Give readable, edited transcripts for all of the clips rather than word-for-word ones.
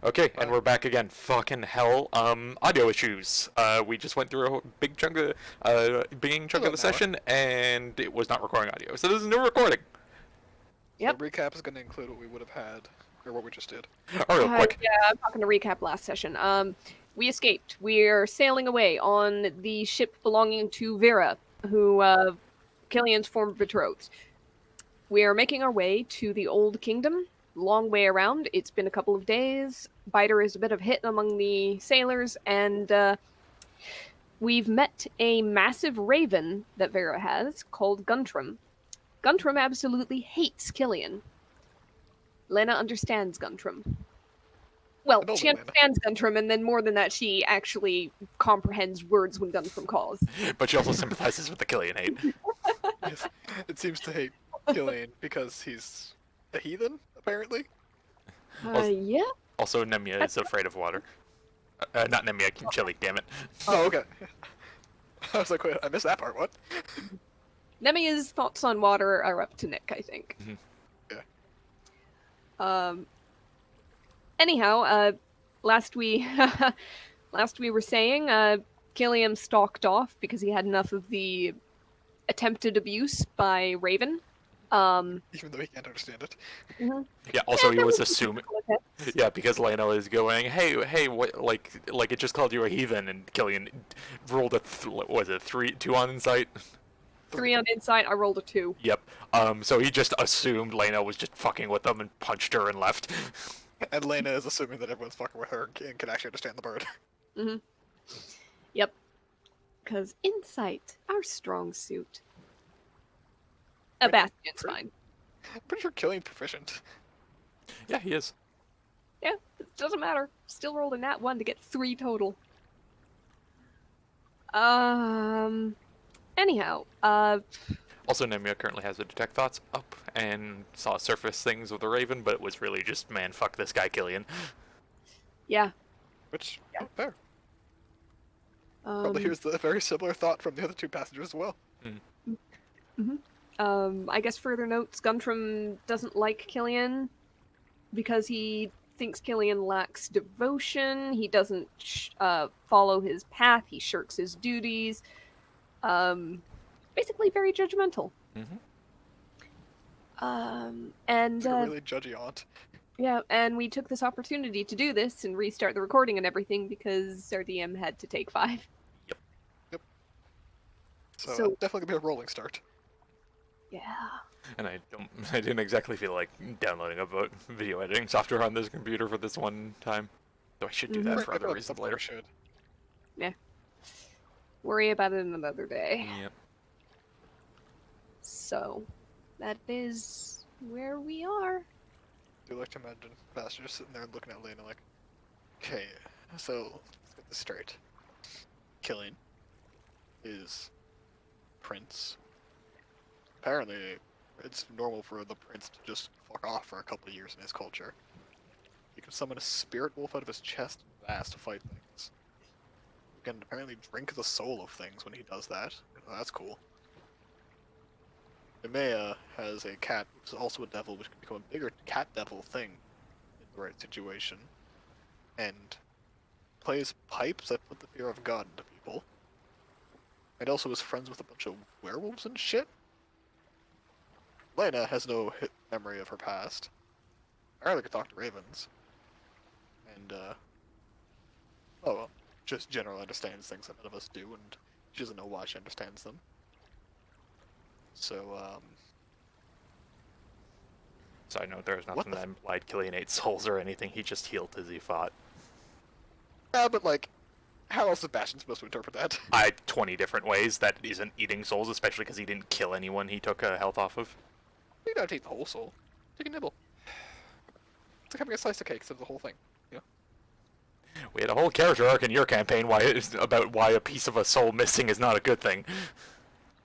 Okay, and we're back again. Fucking hell. Audio issues. We just went through a big chunk of, beginning chunk of the session, and it was not recording audio. So this is a new recording. So Yep. the recap is going to include what we would have had, or what we just did. Oh, real quick. Yeah, I'm talking to recap last session. We escaped. We're sailing away on the ship belonging to Vera, who, Killian's former betrothed. We are making our way to the Old Kingdom. Long way around. It's been a couple of days. Biter is a bit of a hit among the sailors, and we've met a massive raven that Vera has called Guntram. Guntram absolutely hates Killian. Lena understands Guntram. Well, I she know Lena. understands Guntram, and then more than that, she actually comprehends words when Guntram calls. But she also sympathizes with the Killian hate. Yes. It seems to hate Killian because he's a heathen, apparently. Yeah. Also, Nemia is afraid of water. Not Nemia, Chili, damn it. Oh, okay. I was like, wait, I missed that part, what? Nemia's thoughts on water are up to Nick, I think. Yeah. Anyhow, last we were saying, Killian stalked off because he had enough of the attempted abuse by Raven. Even though he can't understand it. Yeah, also he there was was assuming... attempts. Yeah, because Lena is going, hey, what, like it just called you a heathen, and Killian rolled a, was it 2 on insight? 3 on insight, I rolled a 2. Yep. So he just assumed Lena was just fucking with them and punched her and left. And Lena is assuming that everyone's fucking with her and can actually understand the bird. Yep. Because insight, our strong suit. Bastion's fine. I'm pretty sure Killian's proficient. Yeah, he is. Yeah, it doesn't matter. Still rolled a nat 1 to get 3 total. Anyhow, Also, Nemia currently has the detect thoughts up and saw surface things with the Raven, but it was really just, man, fuck this guy, Killian. yeah. Which, fair. Probably here's the very similar thought from the other 2 passengers as well. I guess further notes, Guntram doesn't like Killian because he thinks Killian lacks devotion. He doesn't follow his path. He shirks his duties. Basically very judgmental. And It's like a really judgy aunt. yeah, and we took this opportunity to do this and restart the recording and everything because our DM had to take 5. So definitely gonna be a rolling start. Yeah. And I didn't exactly feel like downloading a video editing software on this computer for this one time. Though I should do that for other reasons later. Should. Yeah. Worry about it another day. Yep. So, that is where we are. I do like to imagine Bastard just sitting there looking at Lena like, okay, so let's get this straight. Killian is prince. Apparently, it's normal for the prince to just fuck off for a couple of years in his culture. He can summon a spirit wolf out of his chest and ass to fight things. He can apparently drink the soul of things when he does that. Oh, that's cool. Nemea has a cat, which is also a devil, which can become a bigger cat devil thing in the right situation. And plays pipes that put the fear of God into people. And also is friends with a bunch of werewolves and shit. Lena has no memory of her past. I rather could talk to ravens. And, oh well, just generally understands things that none of us do, and she doesn't know why she understands them. So, Side note, there's nothing that implied Killian ate souls or anything, he just healed as he fought. yeah, but like, how else is Bastion supposed to interpret that? 20 different ways that isn't eating souls, especially because he didn't kill anyone he took health off of. You don't take the whole soul. Take a nibble. It's like having a slice of cake instead of the whole thing. You know? We had a whole character arc in your campaign about why a piece of a soul missing is not a good thing.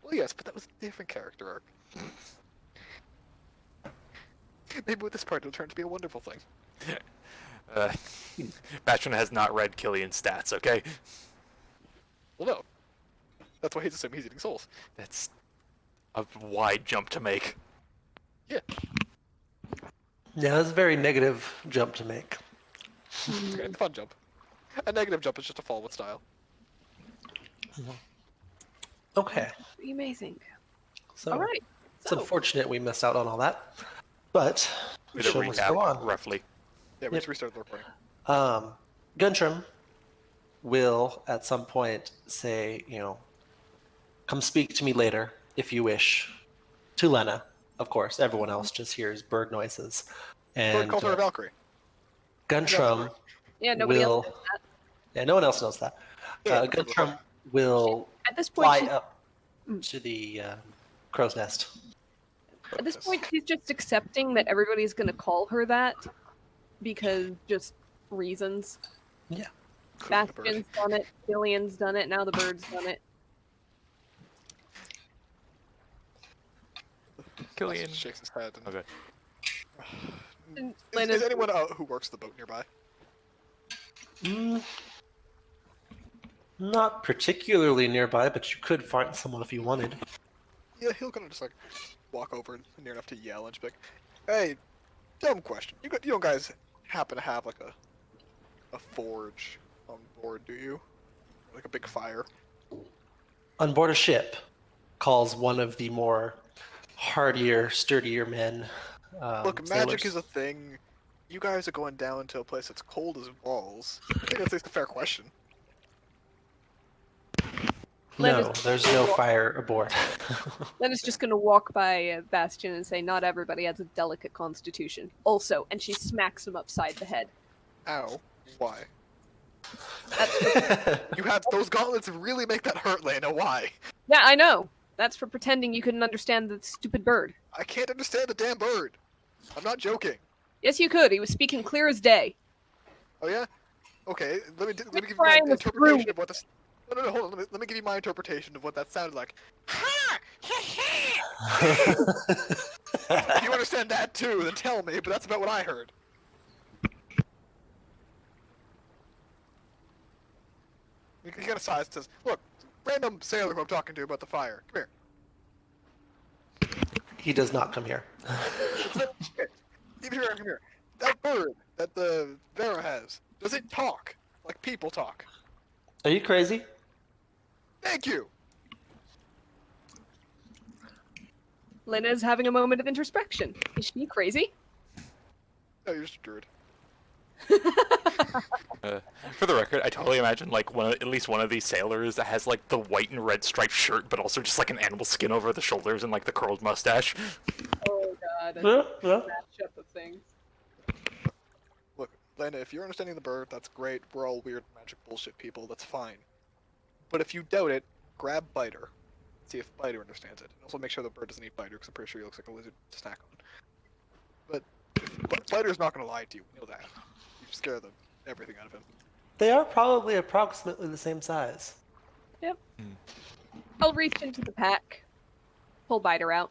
Well, yes, but that was a different character arc. Maybe with this part it'll turn out to be a wonderful thing. Bastion has not read Killian's stats, okay? Well, no. That's why he's assuming he's eating souls. That's a wide jump to make. Yeah. Yeah, that's a very negative jump to make. Okay, fun jump. A negative jump is just a fall with style. Okay. Pretty amazing. So All right. it's So, unfortunate we missed out on all that, but the Did a show must go on. recap, roughly. Yeah, we Yep. just restarted the recording. Guntram will at some point say, come speak to me later if you wish. To Lena, of course. Everyone else just hears bird noises. Bird And called her a Valkyrie. Guntram yeah, nobody will. else knows that. Yeah, no one else knows that. Yeah, Guntram will At this point, fly she's, up to the crow's nest. at this point, she's just accepting that everybody's going to call her that because just reasons. Yeah. Including the bird. Bastion's done it, Killian's done it, now the bird's done it. Killian. Bastion shakes his head. And... Okay. And Is Lena's- anyone who works the boat nearby? Not particularly nearby, but you could find someone if you wanted. Yeah, he'll kind of just like walk over near enough to yell and just be like, "Hey, dumb question. You guys happen to have like a forge on board, do you? Like a big fire?" On board a ship, calls one of the more hardier, sturdier men. Look, magic is a thing. You guys are going down to a place that's cold as balls. I think that's at least a fair question. No, Lena's- there's no fire aboard. Lena's just going to walk by Bastion and say, not everybody has a delicate constitution. Also, and she smacks him upside the head. Ow. Why? That's You had those gauntlets really make that hurt, Lena. Why? Yeah, I know. That's for pretending you couldn't understand the stupid bird. I can't understand the damn bird. I'm not joking. Yes, you could. He was speaking clear as day. Oh yeah? Okay, let me give you my Brian was interpretation rude. of what this... No, hold on. Let me give you my interpretation of what that sounded like. If you understand that too, then tell me, but that's about what I heard. You got a size that says, look, random sailor who I'm talking to about the fire. Come here. He does not come here. Come here. That bird that the Vera has, does it talk? Like people talk? Are you crazy? Thank you! Lena's having a moment of introspection. Is she crazy? No, you're just a druid. For the record, I totally imagine like at least one of these sailors that has like the white and red striped shirt, but also just like an animal skin over the shoulders and like the curled mustache. Oh god. Yeah. Mashup of things. Look, Lena, if you're understanding the bird, that's great. We're all weird magic bullshit people, that's fine. But if you doubt it, grab Biter. See if Biter understands it. And also make sure the bird doesn't eat Biter, because I'm pretty sure he looks like a lizard to snack on. But Biter's not going to lie to you, we know that. You scare everything out of him. They are probably approximately the same size. Yep. I'll reach into the pack. Pull Biter out.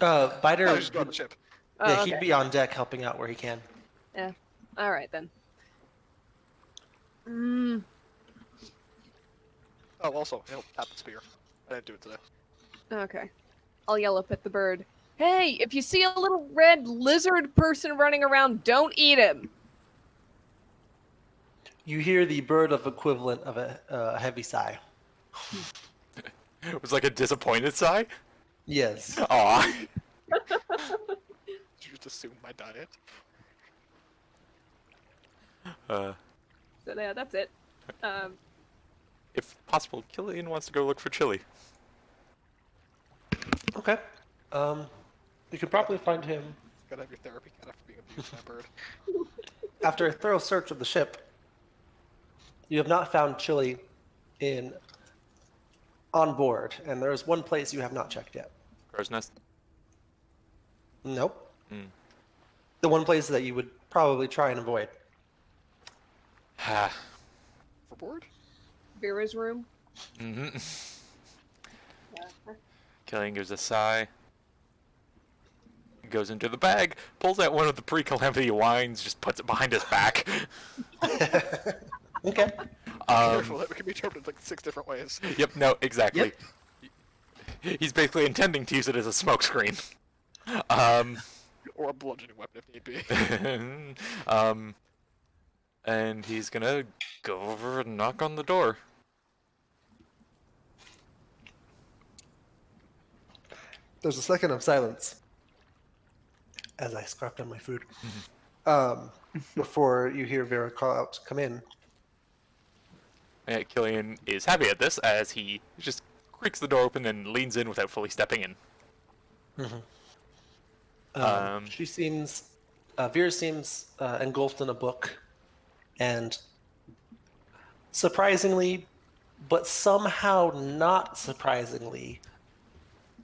Biter, Oh, just go on the ship. Oh, yeah, okay. he'd be on deck helping out where he can. Yeah. Alright then. Mm. Oh, also, he'll tap the spear. I didn't do it today. Okay. I'll yell up at the bird. Hey, if you see a little red lizard person running around, don't eat him. You hear the bird of equivalent of a heavy sigh. It was like a disappointed sigh. Yes. Aw. Did you just assume my diet? So yeah, that's it. If possible, Killian wants to go look for chili. Okay. You could probably find him Gotta have your therapy cat after being abused by a bird. after a thorough search of the ship. You have not found Chili on board, and there is one place you have not checked yet. Crow's nest. Nope. Hmm. The one place that you would probably try and avoid. Ha. Overboard? Vera's room. Mm-hmm. Yeah. Killian gives a sigh. Goes into the bag, pulls out one of the pre-calamity wines, just puts it behind his back. Okay. Careful, it can be interpreted like 6 different ways. Yep, no, exactly. He's basically intending to use it as a smokescreen. Or a bludgeoning weapon if need be. And he's gonna go over and knock on the door. There's a second of silence as I scarf down my food. Before you hear Vera call out, "Come in." And Killian is happy at this as he just creaks the door open and leans in without fully stepping in. She seems, Vera seems engulfed in a book, and surprisingly, but somehow not surprisingly,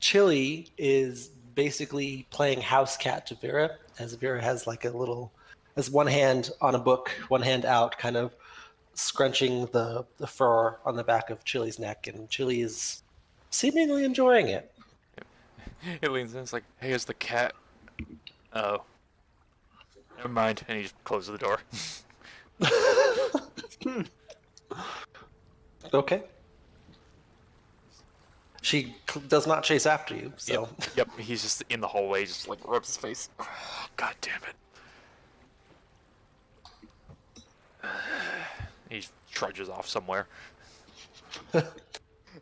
Chili is basically playing house cat to Vera, as Vera has like has one hand on a book, one hand out, kind of scrunching the fur on the back of Chili's neck, and Chili is seemingly enjoying it. He leans in and is like, "Hey, is the cat?" Oh. Never mind. And he just closes the door. Okay. She does not chase after you, so. Yep, he's just in the hallway, just like rubs his face. God damn it. He trudges off somewhere. At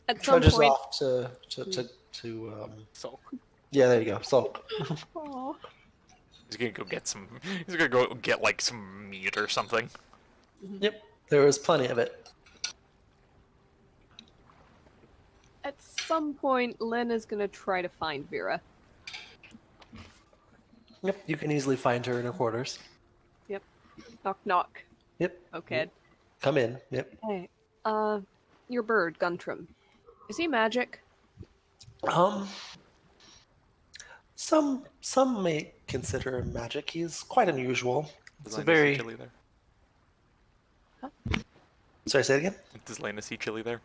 some Trudges point, off to So Yeah, there you go. Sulk. Aw. he's gonna go get some. He's gonna go get like some meat or something. Yep, there was plenty of it. At some point, Lena's gonna try to find Vera. Yep, you can easily find her in her quarters. Yep. Knock knock. Yep. Okay. Come in. Yep. Hey, your bird, Guntram. Is he magic? Some may consider him magic. He's quite unusual. It's a very. Chili there. Sorry, say it again. Does Lena see Chili there?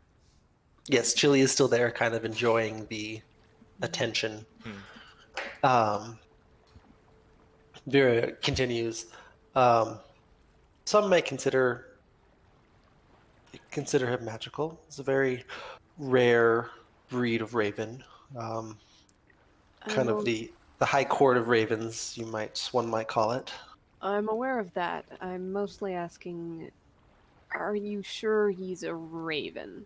Yes, Chili is still there, kind of enjoying the attention. Vera continues. Some may consider him magical. It's a very rare breed of raven. Kind of the high court of ravens, one might call it. I'm aware of that. I'm mostly asking, are you sure he's a raven?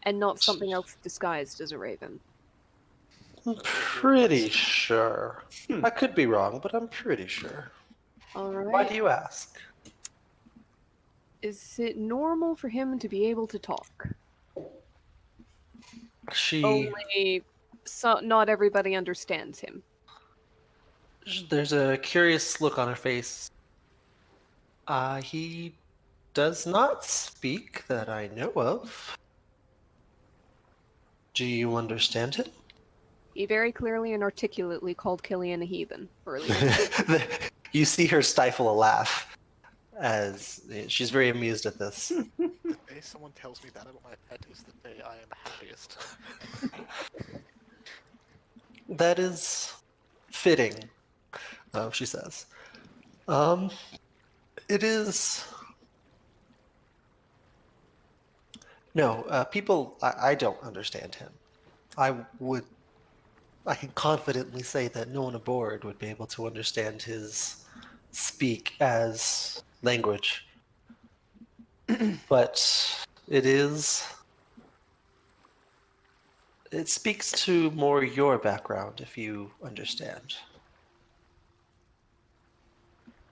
And not something else disguised as a raven? I'm pretty sure. I could be wrong, but I'm pretty sure. Alright. Why do you ask? Is it normal for him to be able to talk? Only not everybody understands him. There's a curious look on her face. He does not speak that I know of. Do you understand him? He very clearly and articulately called Killian a heathen earlier. You see her stifle a laugh as she's very amused at this. The day someone tells me that about my pet is the day I am happiest. That is fitting, she says. It is. No, people. I don't understand him. I can confidently say that no one aboard would be able to understand his speak as language. But it speaks to more your background, if you understand.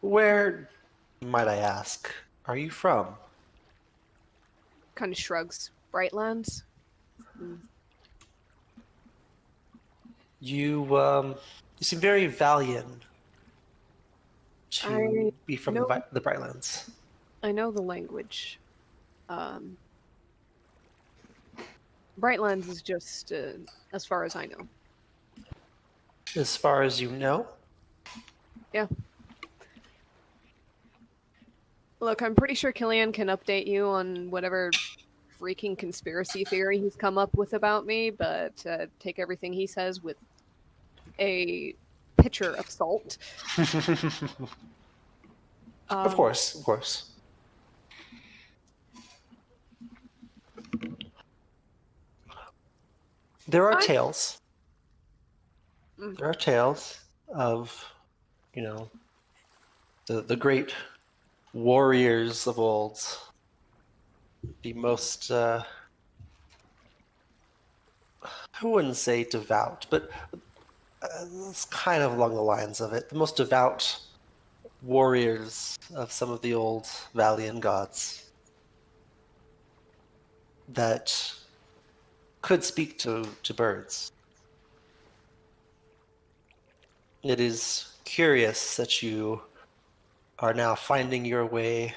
Where, might I ask, are you from? Kind of shrugs. Brightlands? You seem very valiant to I be from know- the Brightlands. I know the language. Brightlands is just as far as I know. As far as you know? Yeah. Look, I'm pretty sure Killian can update you on whatever freaking conspiracy theory he's come up with about me, but take everything he says with a pitcher of salt. Of course, of course. There are tales. There are tales of, the great warriors of old, the most, I wouldn't say devout, but it's kind of along the lines of it. The most devout warriors of some of the old Valian gods that could speak to birds. It is curious that you are now finding your way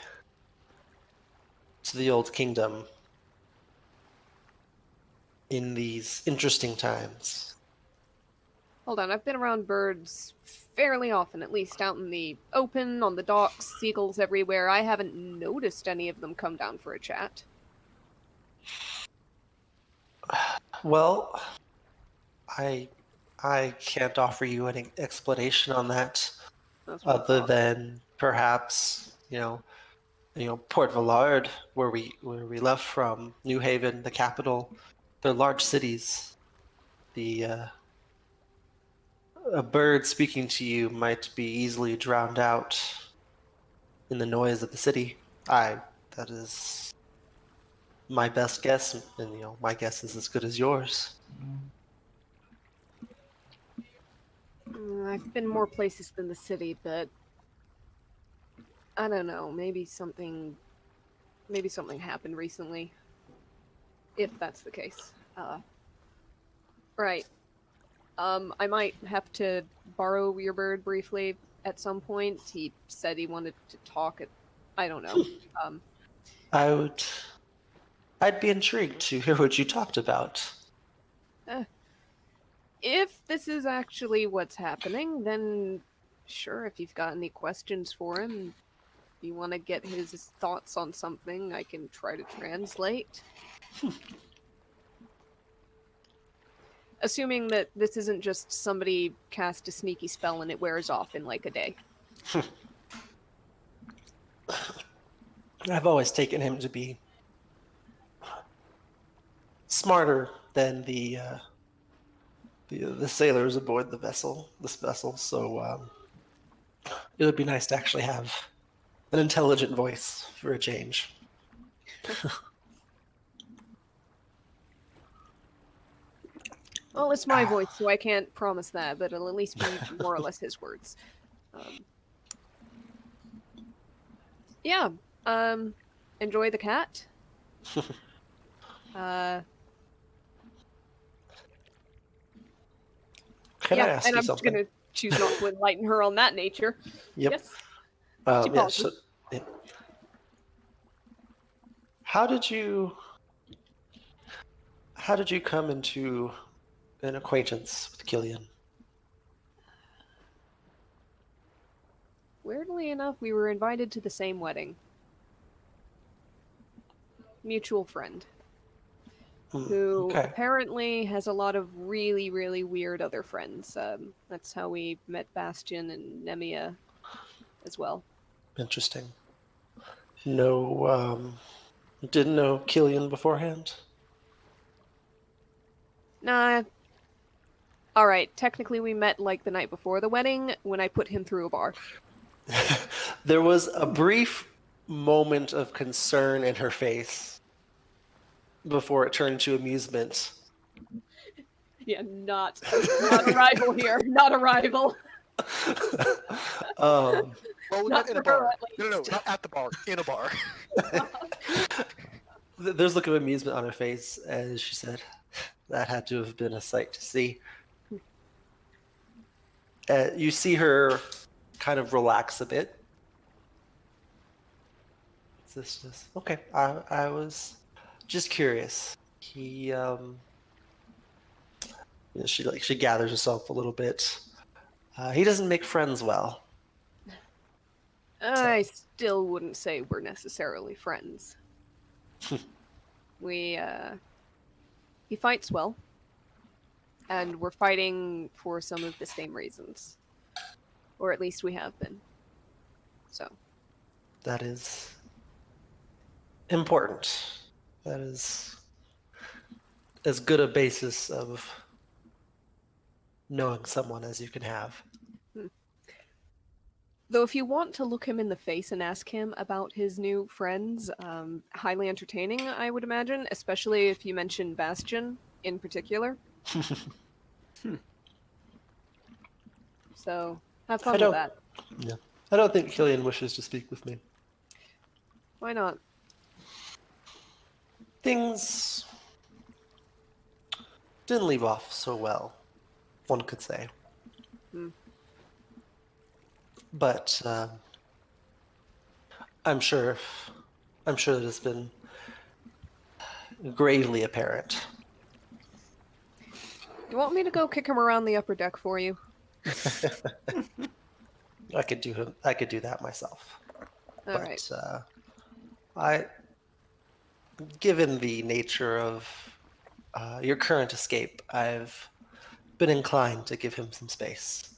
to the old kingdom in these interesting times. Hold on, I've been around birds fairly often, at least out in the open, on the docks, seagulls everywhere. I haven't noticed any of them come down for a chat. Well, I can't offer you any explanation on that, That's what I other thought. than perhaps Port Villard, where we left from, New Haven, the capital. They're large cities. A bird speaking to you might be easily drowned out in the noise of the city. That is my best guess, and my guess is as good as yours. I've been more places than the city, but I don't know. Maybe something happened recently. If that's the case. Right. I might have to borrow your bird briefly at some point. He said he wanted to talk at, I don't know. I'd be intrigued to hear what you talked about. If this is actually what's happening, then sure, if you've got any questions for him, if you want to get his thoughts on something, I can try to translate. Assuming that this isn't just somebody cast a sneaky spell and it wears off in like a day. I've always taken him to be smarter than the sailors aboard this vessel. So it would be nice to actually have an intelligent voice for a change. Well, it's my voice, so I can't promise that, but it'll at least be more or less his words. Yeah. Enjoy the cat. Can I Yeah, ask and you I'm just something? gonna choose not to enlighten her on that nature. Yep. Yes. She Yeah, pauses. yeah. How did you come into an acquaintance with Killian? Weirdly enough, we were invited to the same wedding. Mutual friend. Who Okay. apparently has a lot of really, really weird other friends. That's how we met Bastion and Nemia as well. Interesting. No, didn't know Killian beforehand? Nah. Alright, technically we met like the night before the wedding when I put him through a bar. There was a brief moment of concern in her face before it turned to amusement. Yeah, not a rival here. Not a rival. Well, we Not met in a for her, bar. at No, least. not at the bar. In a bar. There's a look of amusement on her face as she said, "That had to have been a sight to see." You see her kind of relax a bit. It's just okay. I was just curious. She gathers herself a little bit. He doesn't make friends well. I still wouldn't say we're necessarily friends. He fights well. And we're fighting for some of the same reasons. Or at least we have been. So. That is important. That is as good a basis of knowing someone as you can have. Though if you want to look him in the face and ask him about his new friends, highly entertaining, I would imagine, especially if you mention Bastion in particular. So have I fun with don't. that. Yeah. I don't think Killian wishes to speak with me. Why not? Things didn't leave off so well, one could say. Hmm. But I'm sure that it's been gravely apparent. You want me to go kick him around the upper deck for you? I could do that myself. All right. I, given the nature of your current escape, I've been inclined to give him some space.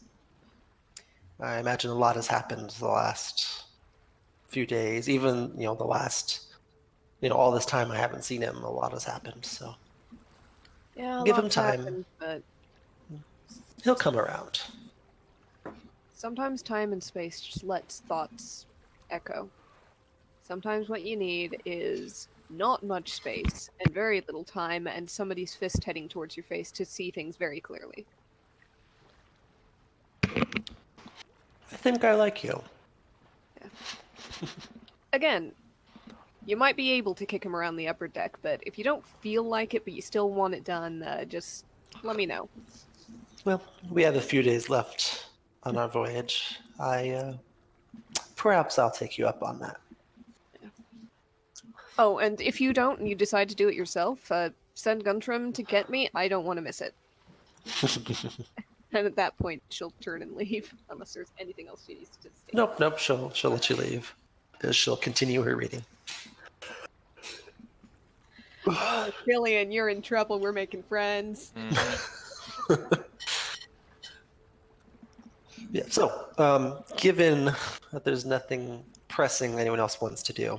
I imagine a lot has happened the last few days, even the last all this time I haven't seen him. A lot has happened, so Yeah, a give him lot's time. happened, but He'll come around. sometimes time and space just lets thoughts echo. Sometimes what you need is not much space and very little time and somebody's fist heading towards your face to see things very clearly. I think I like you. Again, you might be able to kick him around the upper deck, but if you don't feel like it but you still want it done, just let me know. Well, we have a few days left on our voyage. Perhaps I'll take you up on that. Oh, and if you don't and you decide to do it yourself, send Guntram to get me. I don't want to miss it. And at that point, she'll turn and leave, unless there's anything else she needs to say. Nope. She'll let you leave. She'll continue her reading. Oh, Killian, you're in trouble. We're making friends. Yeah. So, given that there's nothing pressing anyone else wants to do,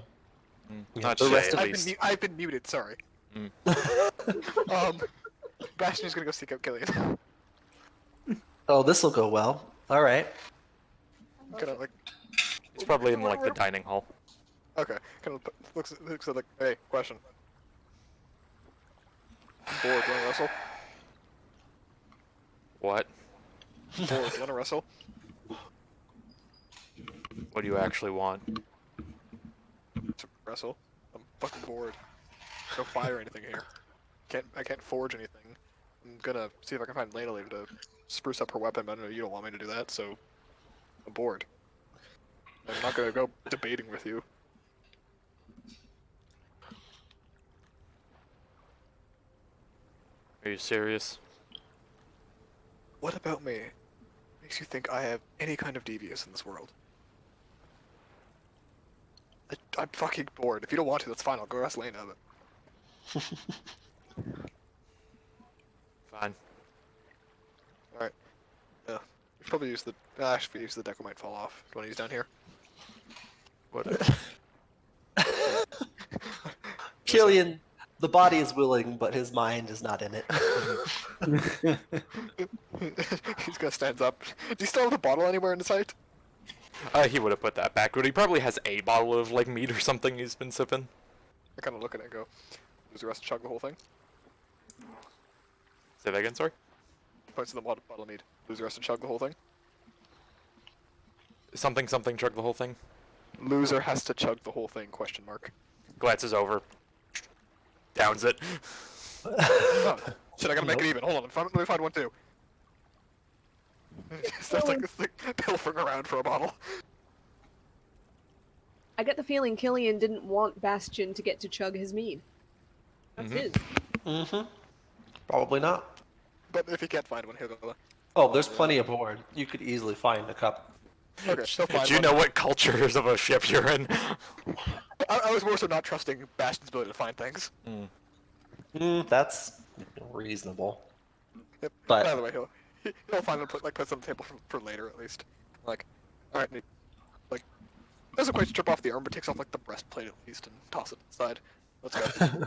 Not the Shay, rest at of least. I've been muted. Sorry. Bastion's gonna go seek out Killian. oh, this will go well. All right. Kind of like. It's probably in like the dining hall. Okay. Kind of looks at like, hey, question. Bored, wanna wrestle? What? Bored, wanna wrestle? What do you actually want? To wrestle. I'm fucking bored. No fire or anything here. I can't forge anything. I'm gonna see if I can find Lena later to spruce up her weapon, but I know you don't want me to do that, so I'm bored. I'm not gonna go debating with you. Are you serious? What about me makes you think I have any kind of devious in this world? I'm fucking bored. If you don't want to, that's fine. I'll go wrestle Lena, but Fine. alright. Yeah. We should probably use the if we use the deck, we might fall off. Do you want to use down here? Whatever. Killian, the body is willing, but his mind is not in it. He's gonna stand up. Do you still have the bottle anywhere in sight? He would have put that back, but he probably has a bottle of like meat or something he's been sipping. I kind of look at it and go, "Does the rest chug the whole thing?" Say that again, sorry? Points to the bottle of mead. Loser has to chug the whole thing. Something chug the whole thing. Loser has to chug the whole thing? Question mark. Glances over. Downs it. Oh, shit! I gotta make it even. Hold on. Let me find one too. Starts like pilfering around for a bottle. I get the feeling Killian didn't want Bastion to get to chug his mead. That's his. Mm-hmm. Probably not. But if he can't find one, he'll go. Oh, there's plenty aboard. You could easily find a cup. Okay, he'll find Do you one. know what cultures of a ship you're in? I was more so not trusting Bastion's ability to find things. That's reasonable. Yep. But- By the way, he'll find and put some on the table for later at least. Like, all right, like doesn't quite strip off the arm, but takes off like the breastplate at least and toss it aside. Let's go.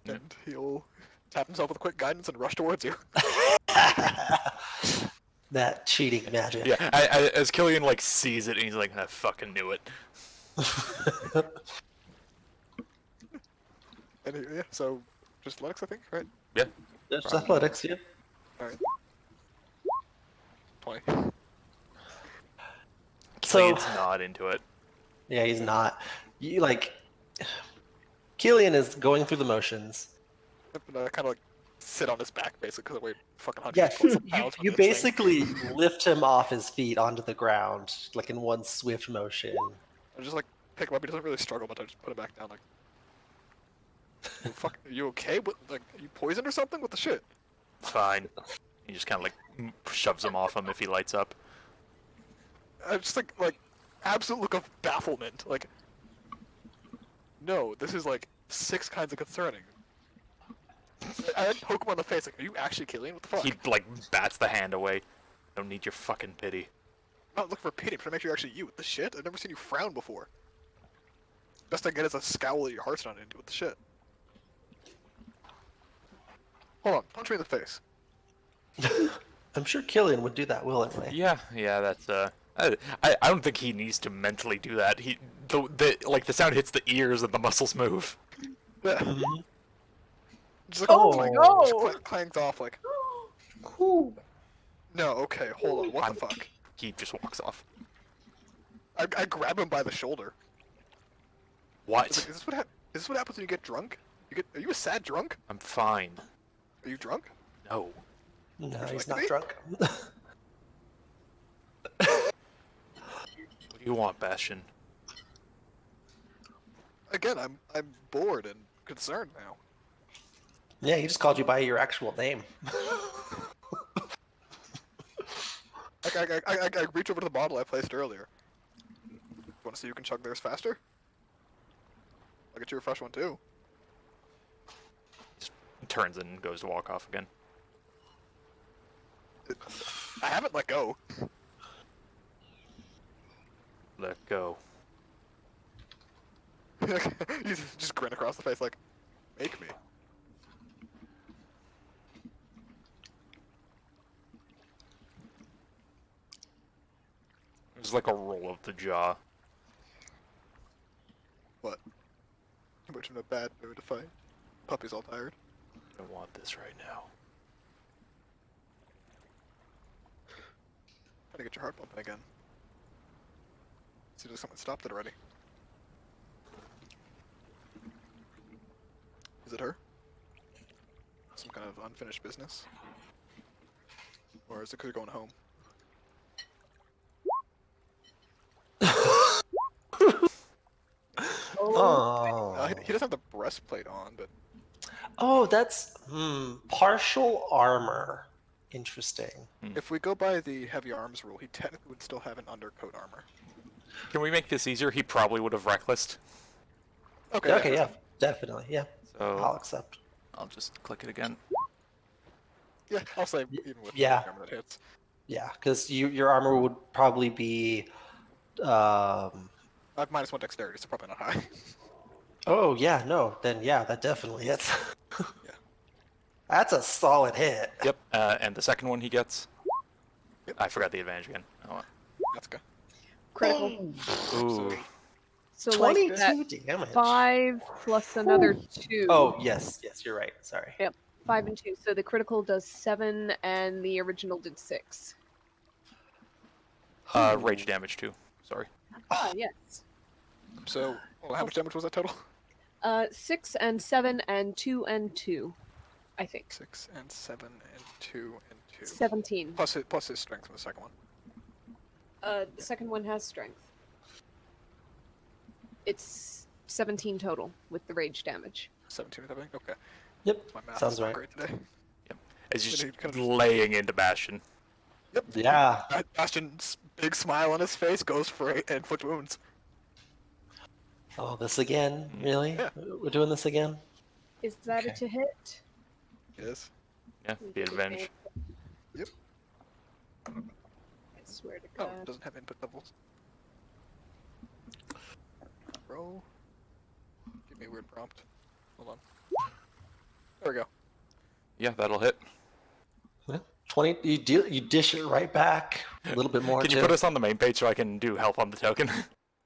And he'll tap himself with a quick guidance and rush towards you. That cheating magic. Yeah, as Killian like sees it, and he's like, I fucking knew it. And yeah, so just athletics, I think, right? Yeah. It's athletics, yeah. All right. 20. So Killian's not into it. yeah, he's not. You like Killian is going through the motions. But I kind of like sit on his back basically because I weigh fucking Yeah, 100 you, pounds. you basically lift him off his feet onto the ground, like in one swift motion. I just like pick him up. He doesn't really struggle, but I just put him back down. Like, fuck, are you okay? What, like, are you poisoned or something? What the shit? It's fine. He just kind of like shoves him off him if he lights up. I just like absolute look of bafflement. Like, no, this is like 6 kinds of concerning. I like poke him on the face. Like, are you actually killing? What the fuck? He like bats the hand away. Don't need your fucking pity. I'm not looking for pity, but to make sure you're actually you. What the shit? I've never seen you frown before. Best I get is a scowl that your heart's not into. What the shit? Hold on, punch me in the face. I'm sure Killian would do that willingly. Yeah, that's I don't think he needs to mentally do that. The sound hits the ears and the muscles move. Yeah. Mhm. Just like, Oh my my god! God. Clanks off like. Ooh. No, okay, hold on. What the fuck? He just walks off. I grab him by the shoulder. What? Is this what happens when you get drunk? Are you a sad drunk? I'm fine. Are you drunk? No. No, you he's like not me? drunk. What do you want, Bastion? Again, I'm bored and concerned now. Yeah, he just called you by your actual name. I reach over to the bottle I placed earlier. You want to see who can chug theirs faster? I'll get you a fresh one too. Just turns and goes to walk off again. I haven't let go. Let go. You just grin across the face like, make me. It's like a roll of the jaw. What? Too much in a bad mood to fight. Puppy's all tired. I want this right now. Trying to get your heart pumping again. See if something stopped it already. Is it her? Some kind of unfinished business? Or is it 'cause you're going home? Oh. He doesn't have the breastplate on, but Oh, that's partial armor. Interesting. if we go by the heavy arms rule, he technically would still have an undercoat armor. Can we make this easier? He probably would have recklessed. Okay. Okay, yeah, definitely, yeah. I'll So accept. I'll just click it again. Yeah, I'll say even with Yeah. the armor that hits. Yeah, because your armor would probably be. I have -1 dexterity, so probably not high. Oh yeah, no, then yeah, that definitely hits. Yeah. That's a solid hit. Yep. And the second one he gets. Yep. I forgot the advantage again. Oh, That's good. Critical. ooh. So like 22 that damage. 5 plus another 2. Oh yes, you're right. Sorry. Yep. 5 and 2. So the critical does 7 and the original did 6. Rage damage too. Sorry. Ah, yes. So, how much damage was that total? 6 and 7 and 2 and 2. I think. 6 and 7 and 2 and 2. 17. Plus his strength from the second one. The second one has strength. It's 17 total with the rage damage. 17 I think? Okay. Yep. My math Sounds is not right. great today. It's But just he kind of- laying into Bastion. Yep. Yeah. Bastion's big smile on his face goes for it and inflict wounds. Oh, this again? Really? Yeah. We're doing this again? Is that Okay. a to hit? Yes. Yeah, the advantage. Yep. I swear to Oh, God. it doesn't have input levels. Roll. Give me a weird prompt. Hold on. There we go. Yeah, that'll hit. Yeah. 20. You dish it right back. A little bit more. Can you too. put us on the main page so I can do help on the token?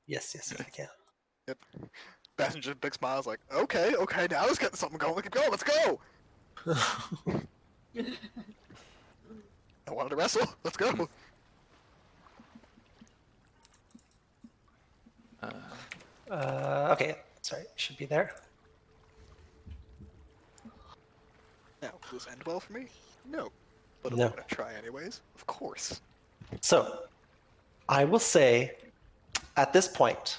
Yes, I can. Yep. Bastion just big smiles like, okay, now let's get something going. Let's go, let's go. I wanted to wrestle. Let's go. Okay, sorry, should be there. Now, will this end well for me? No. But I'm No. gonna try anyways. Of course. So, I will say, at this point,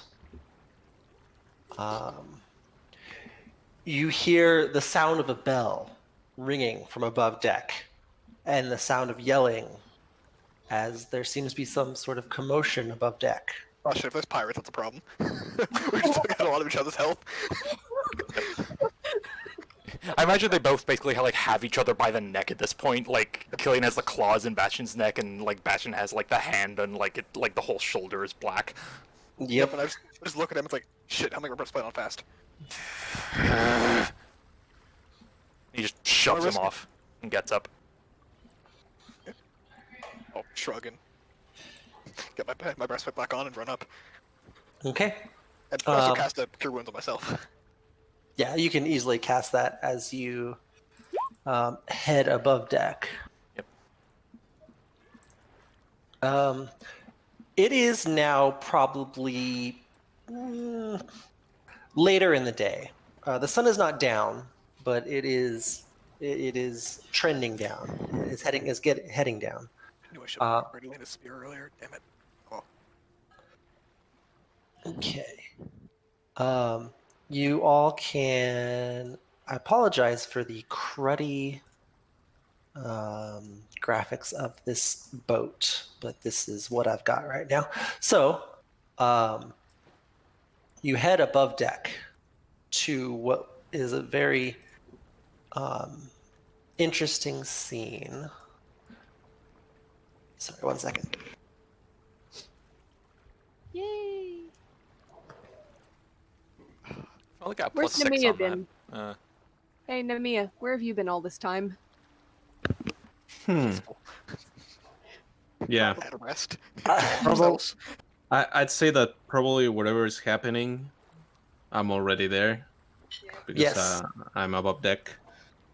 you hear the sound of a bell ringing from above deck, and the sound of yelling as there seems to be some sort of commotion above deck. Oh shit, if there's pirates, that's a problem. We just took out a lot of each other's health. I imagine they both basically have each other by the neck at this point. Like Killian has the claws in Bastion's neck, and like Bastion has like the hand, and like the whole shoulder is black. Yep. And I just look at him, it's like, shit, how many reverse play on fast? He just shoves him risk it? off and gets up. Oh, shrugging. Get my breastplate back on and run up. Okay. And also cast a Cure Wounds on myself. Yeah, you can easily cast that as you head above deck. Yep. It is now probably later in the day. The sun is not down, but it is trending down. It's heading down. I knew I should have already landed a spear earlier. Damn it. Oh. Okay. You all can. I apologize for the cruddy graphics of this boat, but this is what I've got right now. So, you head above deck to what is a very interesting scene. Sorry, 1 second. Yay! I only got Where's +6 Namiya on been? that. Hey, Namiya, where have you been all this time? Yeah, At a rest. Probably- I'd say that probably whatever is happening, I'm already there. Because Yes. I'm above deck.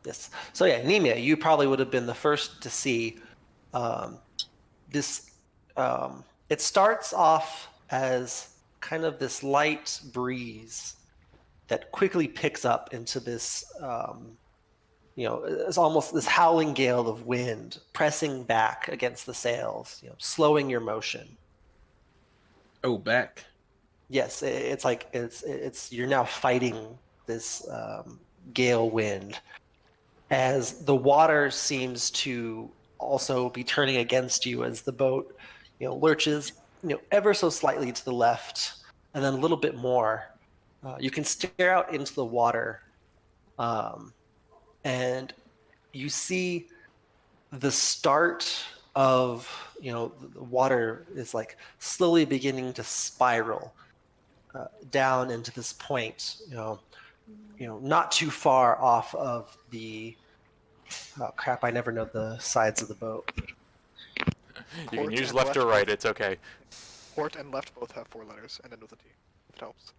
Yes. So yeah, Nemia, you probably would have been the first to see this. It starts off as kind of this light breeze that quickly picks up into this, it's almost this howling gale of wind pressing back against the sails, slowing your motion. Oh, back. Yes, it's like it's you're now fighting this gale wind as the water seems to also be turning against you as the boat, lurches, ever so slightly to the left, and then a little bit more. You can stare out into the water, and you see the start of, the water is like slowly beginning to spiral down into this point, not too far off of the. Oh crap! I never know the sides of the boat. You Port can use and left or left. right, it's okay. Port and left both have 4 letters, and then with a T. It helps.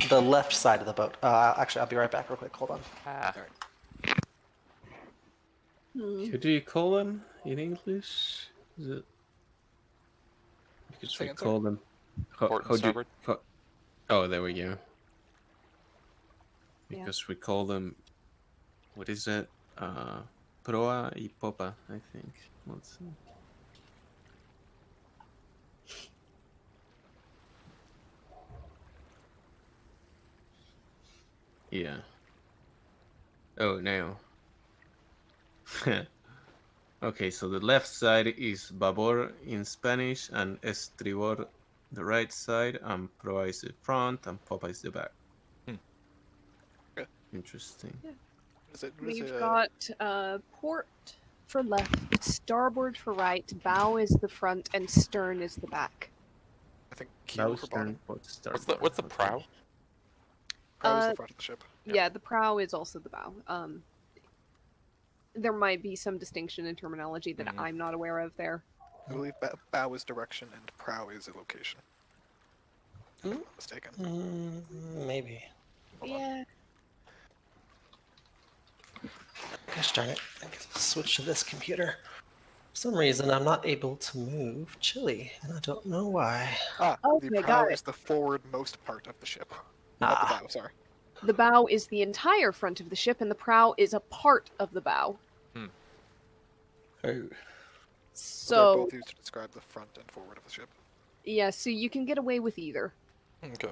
The left side of the boat. Actually, I'll be right back real quick. Hold on. Ah. How do you call them in English? Is it? Because Say we again, sir? call them. Port and starboard. Oh, there we go. Yeah. Because we call them. What is it? Proa y popa, I think. Let's see. Yeah. Oh, now. Okay, so the left side is babor in Spanish, and estribor the right side, and proa is the front, and popa is the back. Okay. Interesting. We've got port for left, starboard for right, bow is the front, and stern is the back. I think keel Bow, for stern, bottom. port, starboard. What's the Okay. prow? Prow is Uh, the front of the ship. Yeah, the prow is also the bow. There might be some distinction in terminology that Mhm. I'm not aware of there. I believe bow is direction and prow is a location. If I'm not mistaken. Maybe. Hold on. Yeah. Gosh darn it. I guess I'll switch to this computer. For some reason, I'm not able to move Chili, and I don't know why. The Okay, prow got is it. the forwardmost part of the ship. Not the Ah, bow, sorry. The bow is the entire front of the ship, and the prow is a part of the bow. oh. They're So, both used to describe the front and forward of the ship. yeah, so you can get away with either. Okay.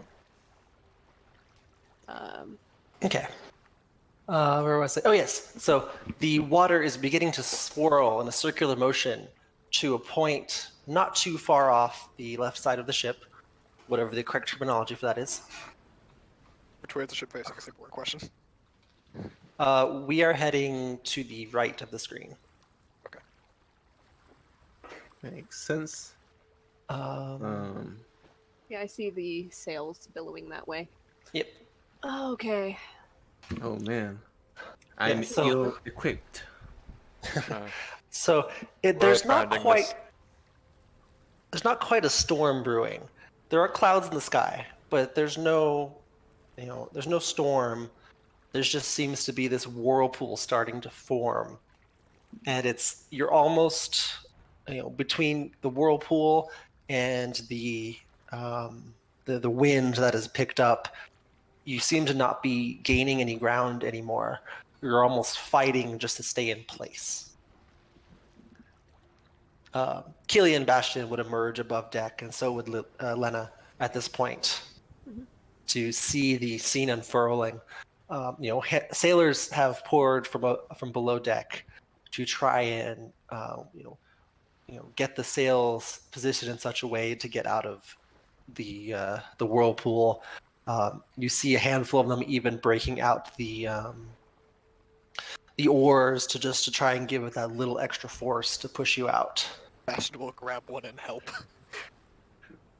Okay. Where was I? Oh, yes. So the water is beginning to swirl in a circular motion to a point not too far off the left side of the ship, whatever the correct terminology for that is. Which way is the ship facing? Is a important question. We are heading to the right of the screen. Okay. Makes sense. Yeah, I see the sails billowing that way. Yep. Okay. Oh man, I'm so- ill-equipped. So Right, there's not finding quite this. there's not quite a storm brewing. There are clouds in the sky, but there's no storm. There just seems to be this whirlpool starting to form, and you're almost between the whirlpool and the wind that has picked up. You seem to not be gaining any ground anymore. You're almost fighting just to stay in place. Keely and Bastion would emerge above deck, and so would Lena at this point to see the scene unfurling. Sailors have poured from below deck to try and get the sails positioned in such a way to get out of the whirlpool. You see a handful of them even breaking out the oars to try and give it that little extra force to push you out. Bastion will grab one and help.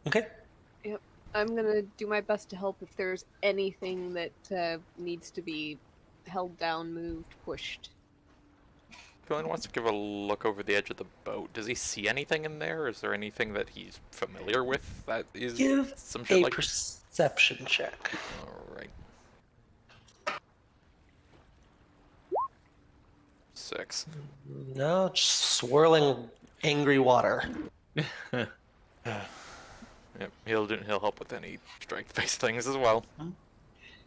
Okay. Yep. I'm gonna do my best to help if there's anything that needs to be held down, moved, pushed. Julian wants to give a look over the edge of the boat. Does he see anything in there? Is there anything that he's familiar with that is Give some shit a like? perception check. All right. 6. No, just swirling angry water. Yep, he'll help with any strength-based things as well.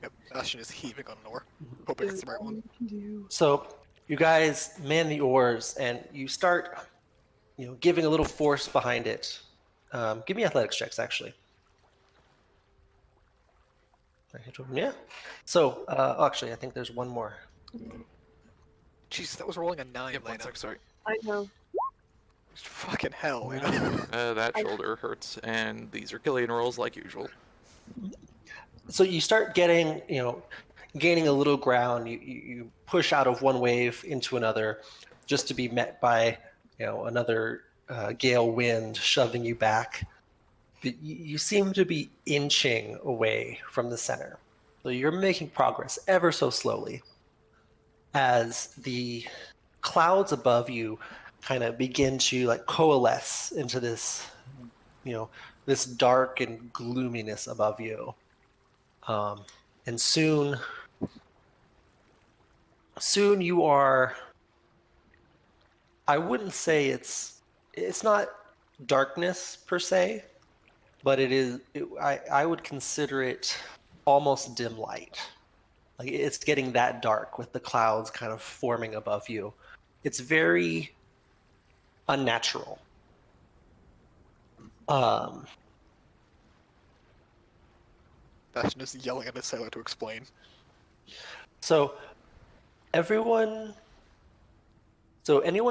Yep, Bastion is heaving on an oar, hoping it's the right one. So you guys man the oars and you start, giving a little force behind it. Give me athletics checks, actually. Yeah. So actually, I think there's one more. Jesus, that was rolling a 9, Yep, 1 Lena. sec, sorry. I know. Fucking hell, Lena. That shoulder hurts, and these are Killian rolls like usual. So you start getting, gaining a little ground. You push out of one wave into another, just to be met by, another gale wind shoving you back. But you seem to be inching away from the center. So you're making progress ever so slowly as the clouds above you kind of begin to coalesce into this, this dark and gloominess above you. And soon you are, I wouldn't say it's not darkness per se, but I would consider it almost dim light. Like it's getting that dark with the clouds kind of forming above you. It's very unnatural. Bastion is yelling at his sailor to explain. So anyone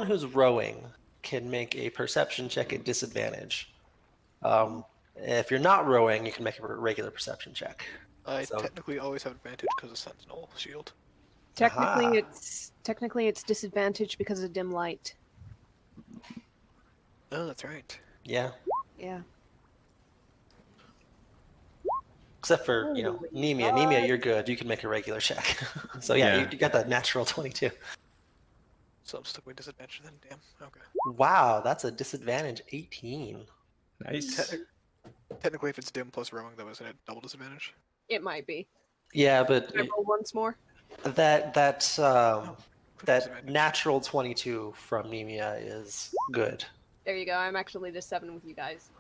who's rowing can make a perception check at disadvantage. If you're not rowing, you can make a regular perception check. I So- technically always have advantage because of Sentinel Shield. Technically, Aha. it's disadvantage because of dim light. Oh, that's right. Yeah. Yeah. Except for, Holy Nemia. God. Nemia, you're good. You can make a regular check. So yeah, Yeah. you got that natural 22. So I'm still with disadvantage then. Damn. Okay. Wow, that's a disadvantage 18. Nice. Technically, if it's dim plus rowing, though, isn't it double disadvantage? It might be. Yeah, but Can I roll once more? that Quick that disadvantage. natural 22 from Nemia is good. There you go. I'm actually the 7 with you guys.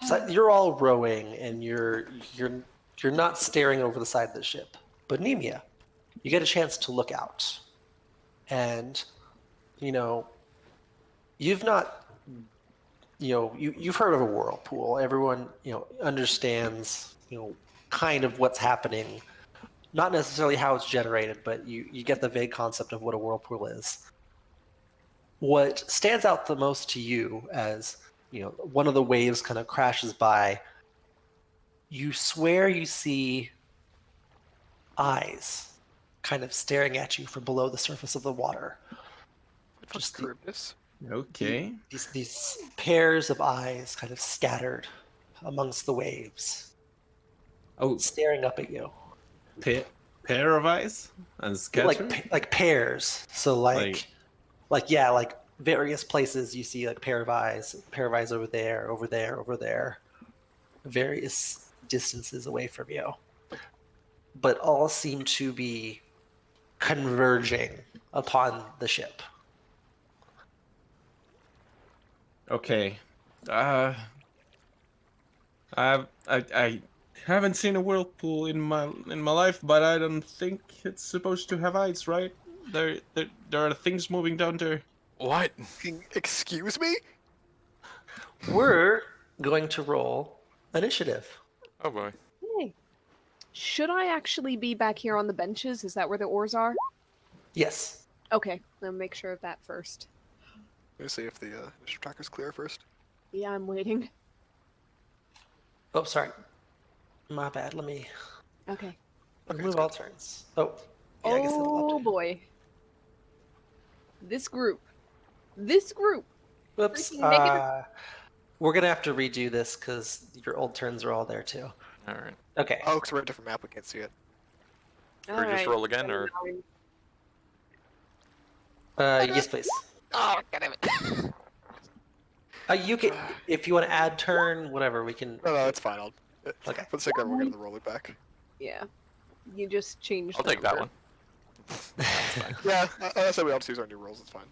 So you're all rowing, and you're not staring over the side of the ship. But Nemia, you get a chance to look out, and you've not you've heard of a whirlpool. Everyone understands kind of what's happening. Not necessarily how it's generated, but you get the vague concept of what a whirlpool is. What stands out the most to you as one of the waves kind of crashes by, you swear you see eyes kind of staring at you from below the surface of the water. Just Charybdis. Okay. These pairs of eyes kind of scattered amongst the waves, Oh, staring up at you. pair of eyes and scatter. Like pairs. So like various places you see like pair of eyes over there, over there, over there, various distances away from you, but all seem to be converging upon the ship. Okay. I haven't seen a whirlpool in my life, but I don't think it's supposed to have eyes, right? There are things moving down there. What? Excuse me? We're going to roll initiative. Oh boy. Hey. Should I actually be back here on the benches? Is that where the oars are? Yes. Okay, let me make sure of that first. Let me see if the initiative tracker's clear first. Yeah, I'm waiting. Oh, sorry. My bad. Let me Okay. Okay, remove it's all good. turns. Oh. Yeah, I guess it'll Oh update. boy. This group. Whoops. Freaking negative. We're going to have to redo this because your old turns are all there too. All right. Okay. Oh, because we're in a different map, we can't see it. Or just roll again, or Yes, please. Oh, God damn it. You can, if you want to add turn, whatever, we can. No, it's fine. Okay. For the sake of it, we're going to roll it back. Yeah. You just changed I'll the take that number. one. Yeah, I said we all just use our new rolls, it's fine.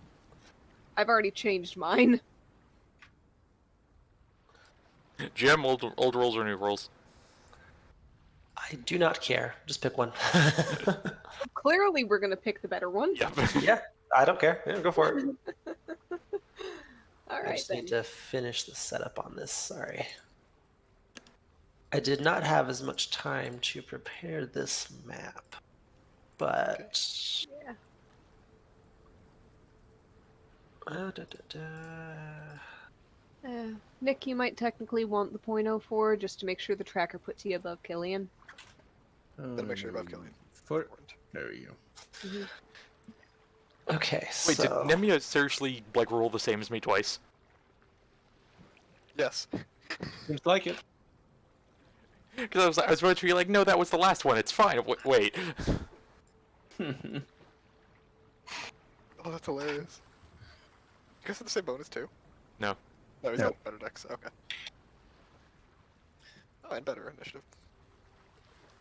I've already changed mine. GM, old rolls or new rolls? I do not care. Just pick one. Clearly, we're gonna pick the better one. Yep. Yeah, I don't care. Yeah, go for it. All I right just then. need to finish the setup on this. Sorry. I did not have as much time to prepare this map, but. Yeah. Nick, you might technically want the .04 just to make sure the tracker puts you above Killian. Gotta make sure about killing. There we go. Okay, Wait, did so. Nemia seriously roll the same as me twice? Yes. Seems like it. Because I was about to be like, no, that was the last one. It's fine. Wait. Oh, that's hilarious. You guys have the same bonus too? No. No, he's No. got better decks. Okay. Oh, and better initiative.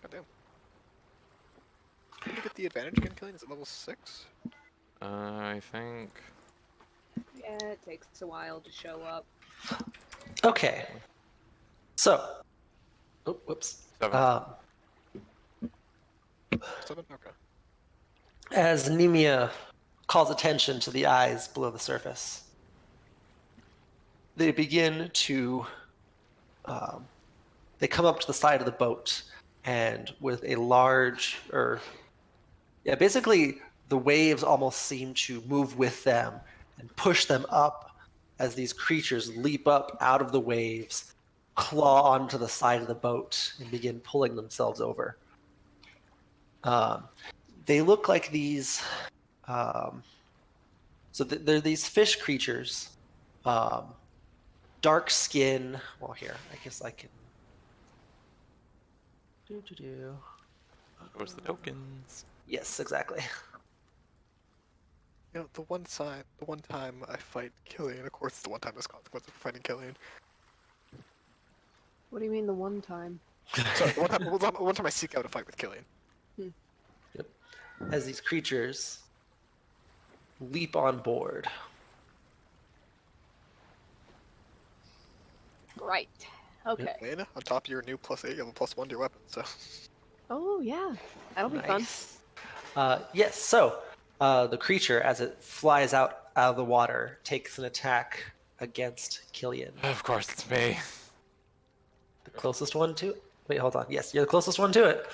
Goddamn. Did you get the advantage again, Killian? Is it level 6? I think. Yeah, it takes a while to show up. Okay. So. Oh, whoops. 7. 7? Okay. As Nemia calls attention to the eyes below the surface, they begin to. They come up to the side of the boat, and with a large, basically the waves almost seem to move with them and push them up as these creatures leap up out of the waves, claw onto the side of the boat, and begin pulling themselves over. They look like these. They're these fish creatures. Dark skin. Well, here, I guess I can. Where's the tokens? Yes, exactly. You know, the one time I fight Killian, of course, the one time there's consequence for fighting Killian. What do you mean the one time? Sorry, one time I seek out a fight with Killian. As these creatures leap on board. Right. Okay. Lena, on top of your new +8, you have a +1 to your weapon, so. Oh yeah, that'll be fun. Nice. Yes, so the creature, as it flies out of the water, takes an attack against Killian. Of course, it's me. The closest one to it. Wait, hold on. Yes, you're the closest one to it.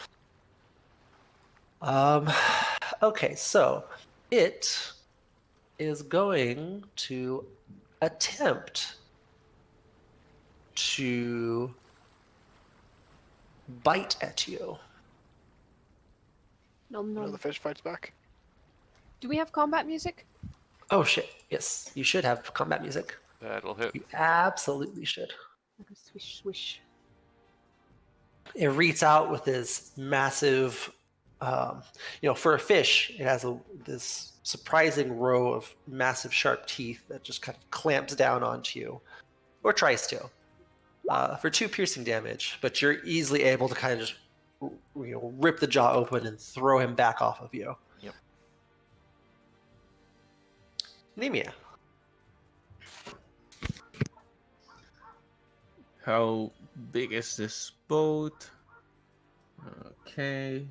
Okay, so it is going to attempt to bite at you. Nom nom. The fish fights back. Do we have combat music? Oh shit! Yes, you should have combat music. That'll hit. You absolutely should. Like a swish swish. It reaches out with this massive, for a fish, it has this surprising row of massive sharp teeth that just kind of clamps down onto you, or tries to, for 2 piercing damage. But you're easily able to kind of just, rip the jaw open and throw him back off of you. Yep. Nemia. How big is this boat? Okay,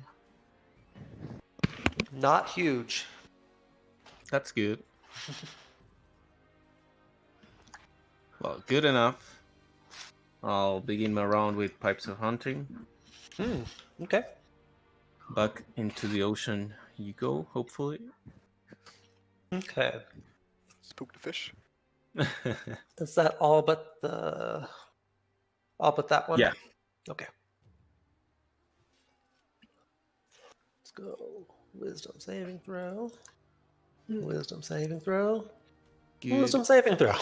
Not huge. that's good. Well, good enough. I'll begin my round with pipes of hunting. Okay. Back into the ocean you go, hopefully. Okay. Spook the fish. Is that all but that one? Yeah. Okay. Let's go. Wisdom saving throw. Wisdom saving throw. Good. Wisdom saving throw.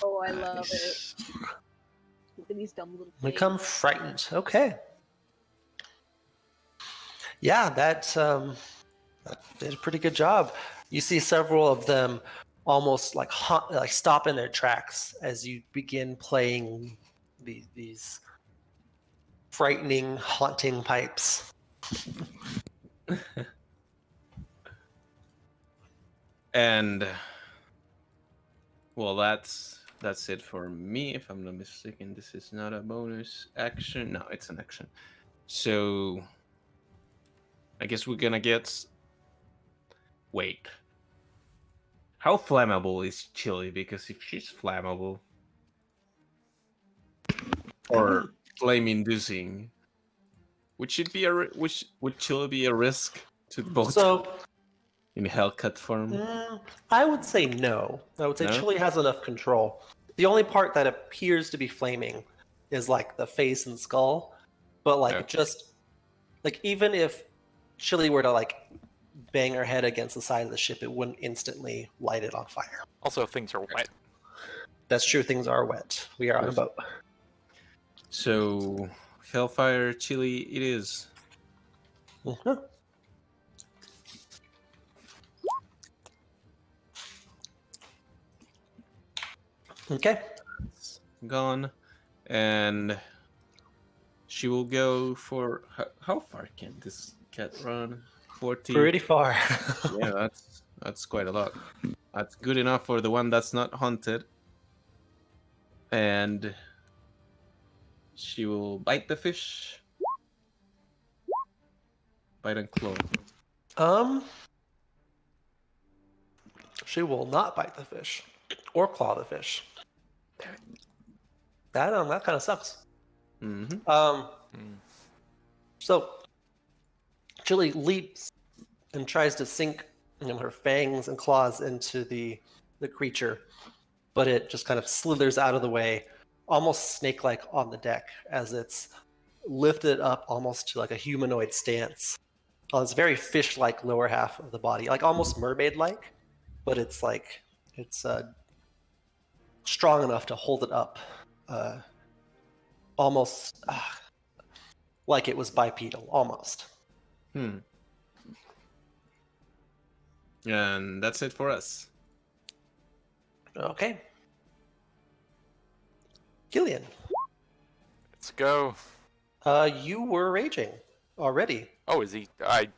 Oh, I love it. Look at these dumb little things. Become frightened. Okay. Yeah, that did a pretty good job. You see several of them almost like stop in their tracks as you begin playing these frightening, haunting pipes. And well, that's it for me. If I'm not mistaken, this is not a bonus action. No, it's an action. So I guess we're gonna get. Wait. How flammable is Chili? Because if she's flammable or flame-inducing, would Chili be a risk to both So in Hellcat form? I would say no. I would say No? Chili has enough control. The only part that appears to be flaming is like the face and skull, but like Okay. just like even if Chili were to like bang her head against the side of the ship, it wouldn't instantly light it on fire. Also, things are wet. That's true. Things are wet. We are on a boat. So Hellfire Chili it is. Mhm. Okay. It's gone, and she will go for how far can this cat run? 40. Pretty far. Yeah, that's quite a lot. That's good enough for the one that's not haunted. And she will bite the fish. Bite and claw. She will not bite the fish or claw the fish. That kind of sucks. Mm-hmm. So Chili leaps and tries to sink her fangs and claws into the creature, but it just kind of slithers out of the way, almost snake-like on the deck as it's lifted up almost to like a humanoid stance on its very fish-like lower half of the body, like almost mermaid-like, but it's like it's strong enough to hold it up, almost like it was bipedal, almost. And that's it for us. Okay. Killian, Let's go. you were raging already. Oh, is he? I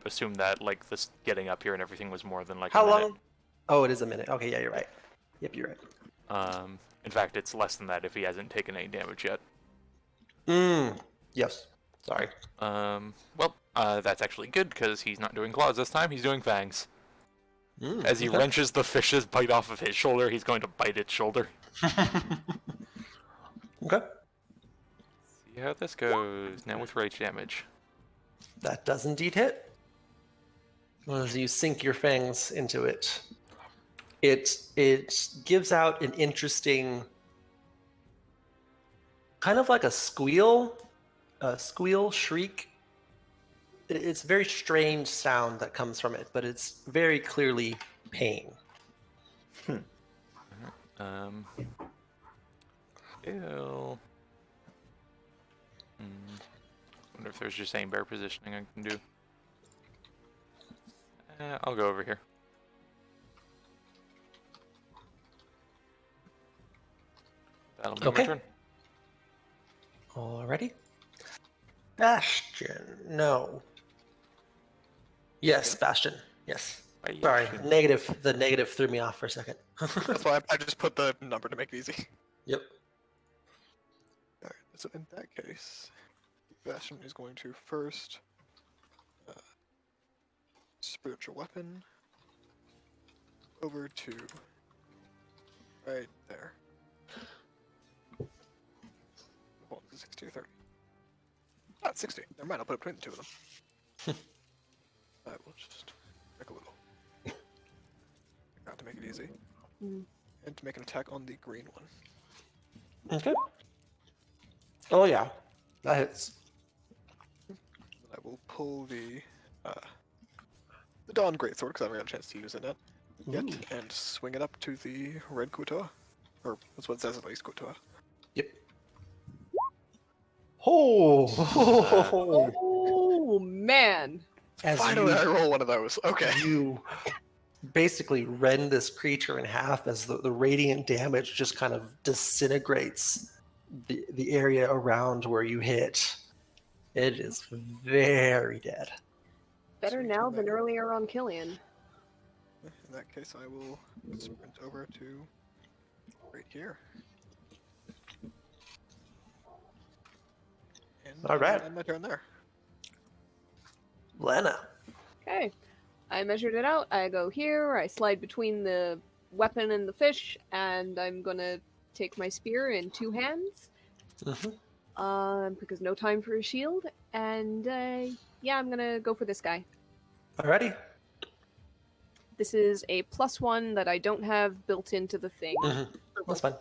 assumed that like this getting up here and everything was more than like How a minute. long? Oh, it is a minute. Okay, yeah, you're right. Yep, you're right. In fact, it's less than that if he hasn't taken any damage yet. Yes. Sorry. Well, that's actually good because he's not doing claws this time. He's doing fangs. As he Okay. wrenches the fish's bite off of his shoulder, he's going to bite its shoulder. Okay. See how this goes. Now with rage damage. That does indeed hit. As you sink your fangs into it, it gives out an interesting, kind of like a squeal shriek. It's a very strange sound that comes from it, but it's very clearly pain. Ew. Wonder if there's just any bear positioning I can do. I'll go over here. That'll be Okay. my turn. Alrighty. Bastion, no. Yes, Bastion. Yes. Sorry, negative. The negative threw me off for a second. That's why I just put the number to make it easy. Yep. Alright, so in that case, Bastion is going to first spiritual weapon over to right there. Hold on, 60 or 30. Not 60. Never mind, I'll put it between the two of them. I will just make a little. Not to make it easy. And to make an attack on the green one. Okay. Oh yeah, that hits. I will pull the Dawn Greatsword because I haven't got a chance to use it yet, and swing it up to the red Kutoa. Or that's what it says at least, Kutoa. Yep. Oh. Oh man! As Finally, I roll one of those. Okay. you basically rend this creature in half as the radiant damage just kind of disintegrates the area around where you hit. It is very dead. Better Sweet now man. than earlier on Killian. In that case, I will sprint over to right here. And All right. end my turn there. Lena. Okay. I measured it out. I go here. I slide between the weapon and the fish, and I'm gonna take my spear in two hands. Because no time for a shield. And yeah, I'm gonna go for this guy. Alrighty. This is a +1 that I don't have built into the thing. That's fine.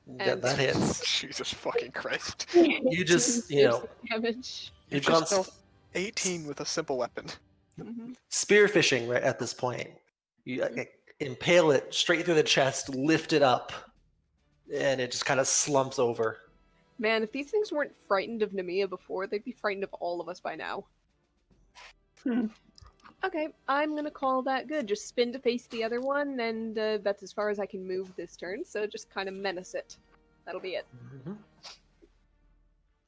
Yeah, And- that hits. Jesus fucking Christ. You just, you know, damage. You you've gone just dealt 18 with a simple weapon. spearfishing right at this point. You impale it straight through the chest, lift it up, and it just kind of slumps over. Man, if these things weren't frightened of Nemea before, they'd be frightened of all of us by now. Okay, I'm gonna call that good. Just spin to face the other one, and that's as far as I can move this turn, so just kind of menace it. That'll be it.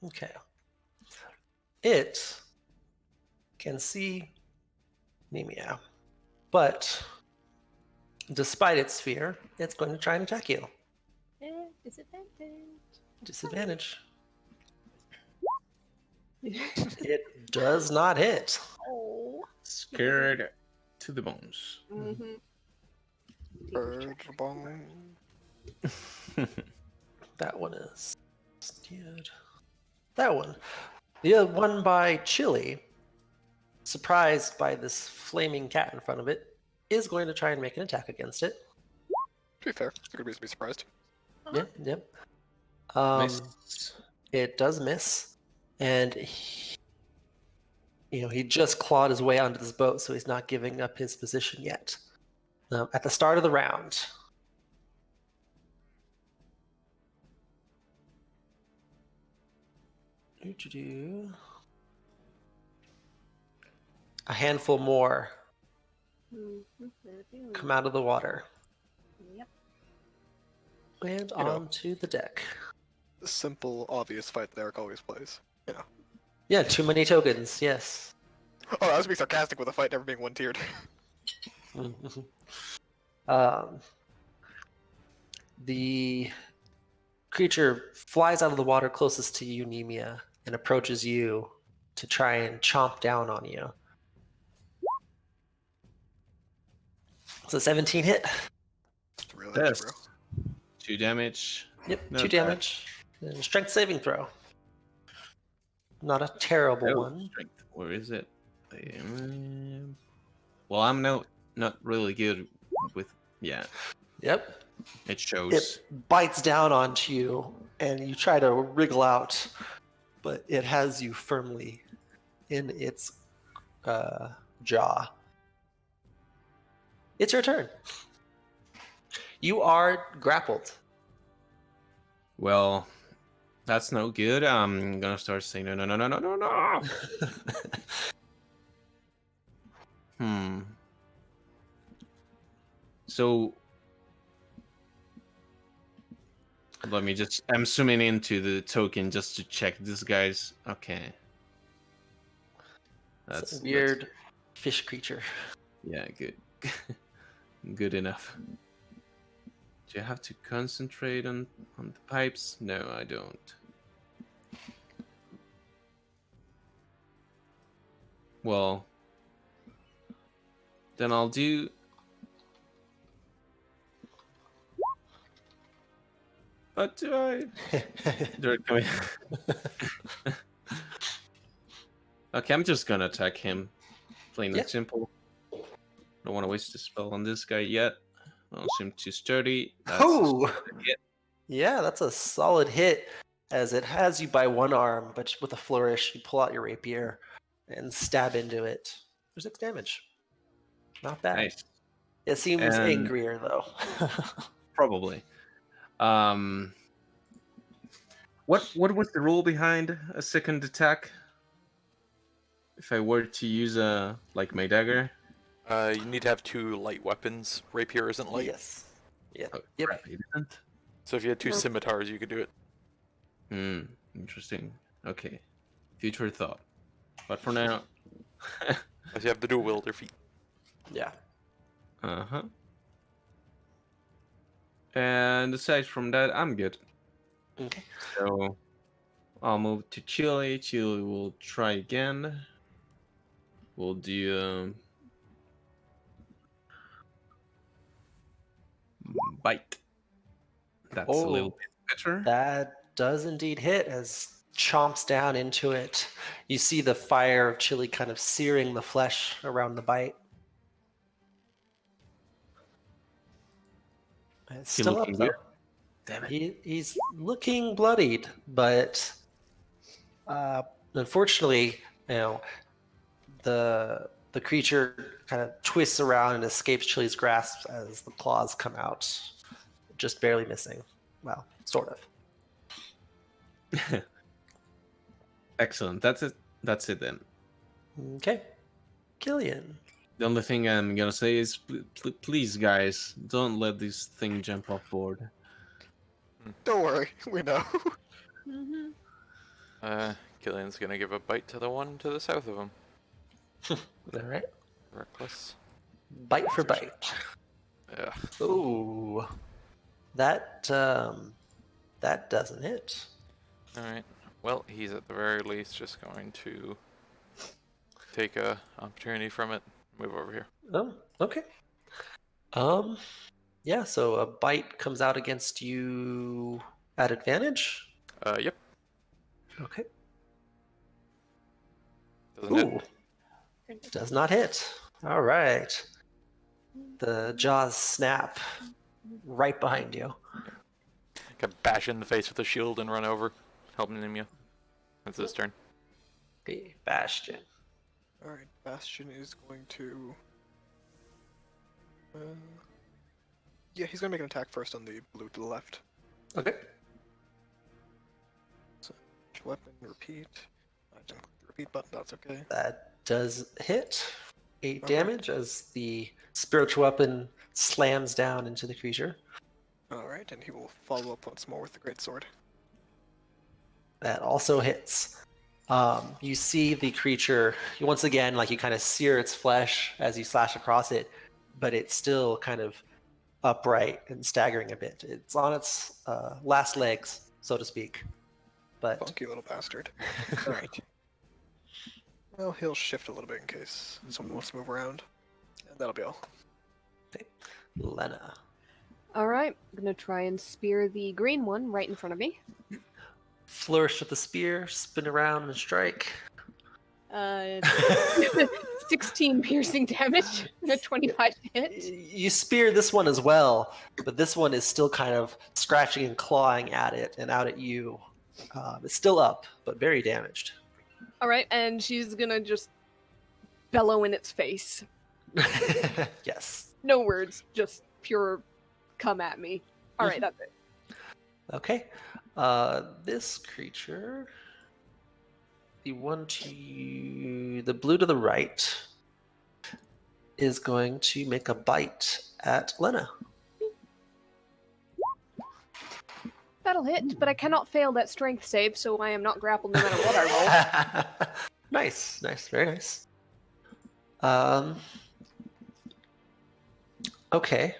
Okay. It can see Nemea, but despite its fear, it's going to try and attack you. Disadvantage. Disadvantage. It does not hit. Oh. Scared to the bones. Bird bong. That one is scared. That one. The other one by Chili, surprised by this flaming cat in front of it, is going to try and make an attack against it. To be fair, it's a good reason to be surprised. Yep. Miss. It does miss, and he just clawed his way onto this boat, so he's not giving up his position yet. At the start of the round, a handful more come out of the water Yep. and You know. onto the deck. The simple, obvious fight that Eric always plays. You know. Yeah, too many tokens. Yes. Oh, I was being sarcastic with a fight never being one-tiered. Mhm. um, the creature flies out of the water closest to you, Nemia, and approaches you to try and chomp down on you. So 17 hit. It's real edge, bro. Yes. 2 damage. Yep, Not 2 bad. damage. And strength saving throw. Not a terrible Oh, one. strength. Where is it? Well, I'm not really good with. Yeah, Yep. it shows. It bites down onto you, and you try to wriggle out, but it has you firmly in its jaw. It's your turn. You are grappled. Well, that's no good. I'm gonna start saying no, no, no, no, no, no, no. So let me just. I'm zooming into the token just to check this guy's. Okay. It's a weird fish creature. Yeah, good. Good enough. Do you have to concentrate on the pipes? No, I don't. Well, then I'll do. What do I? They're coming. Okay, I'm just gonna attack him. Plain Yeah. and simple. Don't want to waste a spell on this guy yet. Don't seem too sturdy. That's a Oh! solid hit. Yeah, that's a solid hit, as it has you by one arm, but with a flourish, you pull out your rapier and stab into it for 6 damage. Not bad. Nice. It seems And- angrier, though. Probably. What was the rule behind a second attack? If I were to use like my dagger. You need to have 2 light weapons. Rapier isn't light. Yes. Yeah. Oh, Yep. crap, it isn't. So if you had 2 Nope. scimitars, you could do it. Interesting. Okay. Future thought. But for now. As you have the dual wielder feat. Yeah. Uh-huh. And aside from that, I'm good. Okay. So I'll move to Chile. Chile will try again. We'll do bite. That's a little bit better. That does indeed hit as chomps down into it. You see the fire of chili kind of searing the flesh around the bite. It's He still up looking though. good? Damn it. He's looking bloodied, but unfortunately, you know, the creature kind of twists around and escapes Chili's grasp as the claws come out, just barely missing. Well, sort of. Excellent. That's it then. Okay, Killian. The only thing I'm gonna say is, please, guys, don't let this thing jump off board. Don't worry, we know. Killian's gonna give a bite to the one to the south of him. All right, Reckless. bite for bite. Yeah. Ooh, that doesn't hit. Alright. Well, he's at the very least just going to take a opportunity from it. Move over here. Oh, okay. Yeah. So a bite comes out against you at advantage. Yep. Okay. Doesn't hit. Ooh, does not hit. All right. The jaws snap right behind you. Can bash in the face with a shield and run over, helping him you. That's his turn. Okay, Bastion. Alright, Bastion is going to... yeah, he's gonna make an attack first on the blue to the left. Okay. So, weapon, repeat. I didn't click the repeat button, that's okay. That does hit. 8 Okay. damage as the spiritual weapon slams down into the creature. Alright, and he will follow up once more with the great sword. That also hits. You see the creature, once again, like you kind of sear its flesh as you slash across it, but it's still kind of upright and staggering a bit. It's on its last legs, so to speak. But Funky little bastard. Alright. Well, he'll shift a little bit in case someone wants to move around. And that'll be all. Lena. All right, I'm gonna try and spear the green one right in front of me. Flourish with the spear, spin around and strike. 16 piercing damage and a 25 hit. You spear this one as well, but this one is still kind of scratching and clawing at it and out at you. It's still up, but very damaged. All right, and she's gonna just bellow in its face. Yes. No words, just pure come at me. All right, that's it. Okay. This creature, the blue to the right, is going to make a bite at Lena. That'll hit, but I cannot fail that strength save, so I am not grappled no matter what I roll. Nice, very nice. Okay.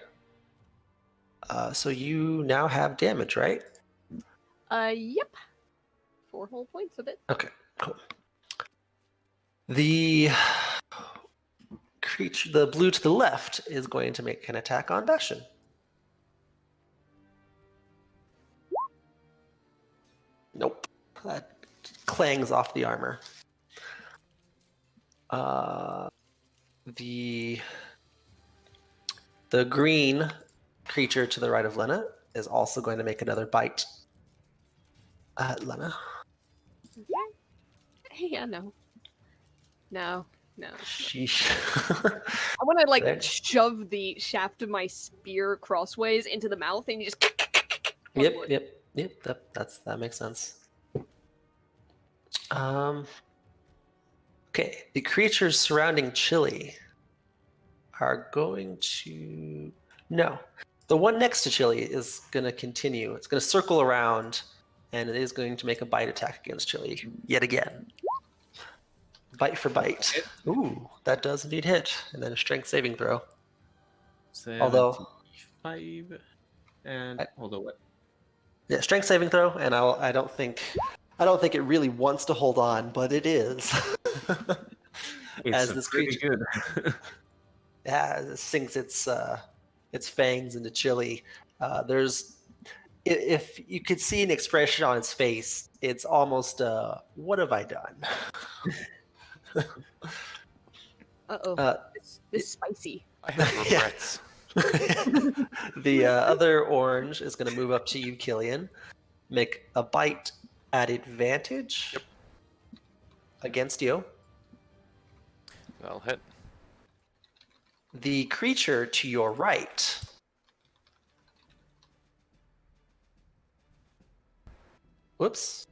So you now have damage, right? Yep. 4 whole points of it. Okay, cool. The creature, the blue to the left, is going to make an attack on Bastion. Nope. That clangs off the armor. The green creature to the right of Lena is also going to make another bite at Lena. Yeah, no. No. Sheesh. I want to, There. shove the shaft of my spear crossways into the mouth and just... Yep. That makes sense. Okay, the creatures surrounding Chili are going to... No. The one next to Chili is going to continue. It's going to circle around, and it is going to make a bite attack against Chili yet again. Bite for bite. Ooh, that does indeed hit. And then a strength saving throw. Although... 5 and... Although what? Yeah, strength saving throw, and I don't think it really wants to hold on, but it is. It's this pretty creature, good. yeah, it sinks its fangs into Chili. If you could see an expression on its face, it's almost what have I done? Uh-oh. This is spicy. I have regrets. The other orange is going to move up to you, Killian. Make a bite at advantage against you. That'll hit. The creature to your right. Whoops.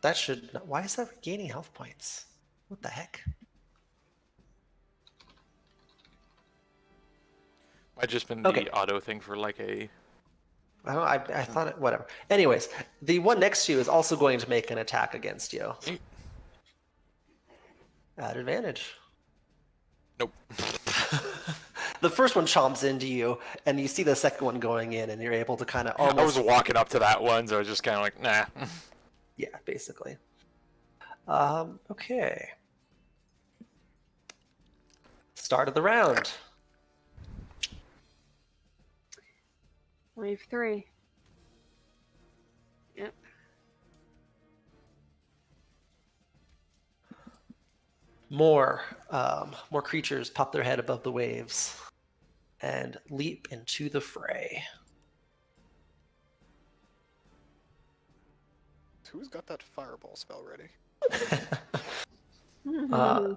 That should... Why is that regaining health points? What the heck? Might just been Okay. the auto thing for like a... I thought it... Whatever. Anyways, the one next to you is also going to make an attack against you. At advantage. Nope. The first one chomps into you, and you see the second one going in, and you're able to kind of almost... I was walking up to that one, so I was just kind of like, nah. Yeah, basically. Okay. Start of the round. Wave 3. Yep. More creatures pop their head above the waves and leap into the fray. Who's got that fireball spell ready?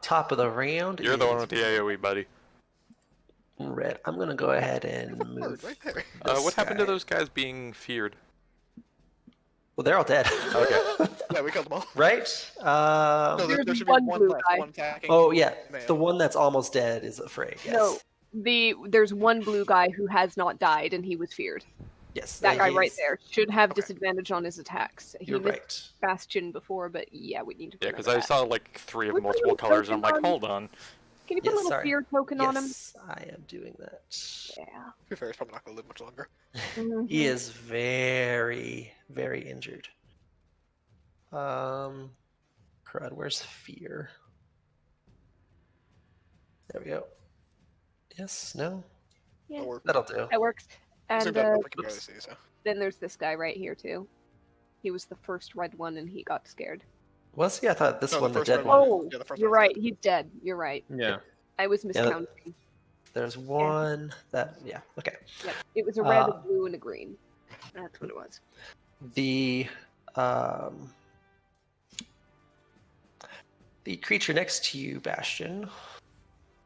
Top of the round. You're the is one with the AoE, buddy. red. I'm gonna go ahead and Bird move. right there. this What happened to guy. those guys being feared? Well, they're all dead. Okay. Yeah, we killed them all. Right? No, there There's should be one one blue left. guy. One attacking. Oh yeah, male. the one that's almost dead is afraid. Yes. No, there's one blue guy who has not died, and he was feared. Yes. That guy right he's- there should have Okay. disadvantage on his attacks. He You're missed right. Bastion before, but yeah, we need to. Yeah, remember because I that. saw like 3 of Put a multiple little colors. I'm like, token on- hold on. Can you put a Yes, little sorry. fear token on him? Yes, I am doing that. Yeah. To be fair, he's probably not gonna live much longer. Mhm. He is very, very injured. Crud, where's fear? There we go. Yes, no? Yeah. Or That'll do. That works. And zoomed out, but you can barely see, so. then there's this guy right here too. He was the first red one, and he got scared. Was he? I thought this No, the one, the first dead red one. one. Oh, Yeah, the first you're one's right. dead. He's dead. You're right. Yeah. I was that- miscounting. There's one that, yeah, okay. Yep. It was a red, a Uh, blue, and a green. That's what it was. The creature next to you, Bastion,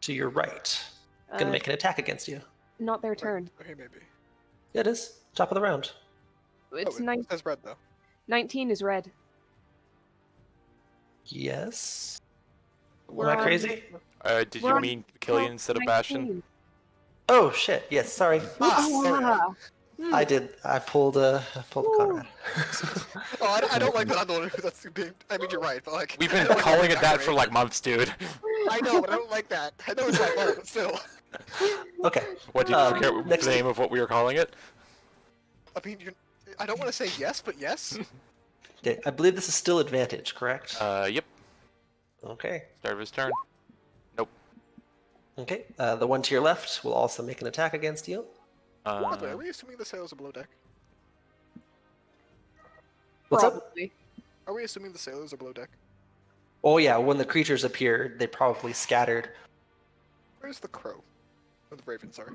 to your right, gonna Uh, make an attack against you. Not their turn. Okay, maybe. Yeah, it is. Top of the round. It's Oh, it says red though. 19 is red. Yes. We're Am I on- crazy? Did We're you on mean Killian instead of Bastion? 19. Oh shit! Yes, sorry. Ah, there we go. Ah. Hmm. I did. I pulled Conrad. Oh, I don't like that. I'm the one who that's being. I mean, you're right, but like. We've I been don't like calling it that decorating. for like months, dude. I know, but I don't like that. I know it's my fault, but still. Okay. What did you forget next the name of what we were calling it? I mean, I don't want to say yes, but yes. Okay. I believe this is still advantage, correct? Yep. Okay. Start of his turn. Nope. Okay. The one to your left will also make an attack against you. By the way, are we assuming the sailors are below deck? What's up? Probably. Are we assuming the sailors are below deck? Oh yeah, when the creatures appeared, they probably scattered. Where's the crow? Or the raven, sorry.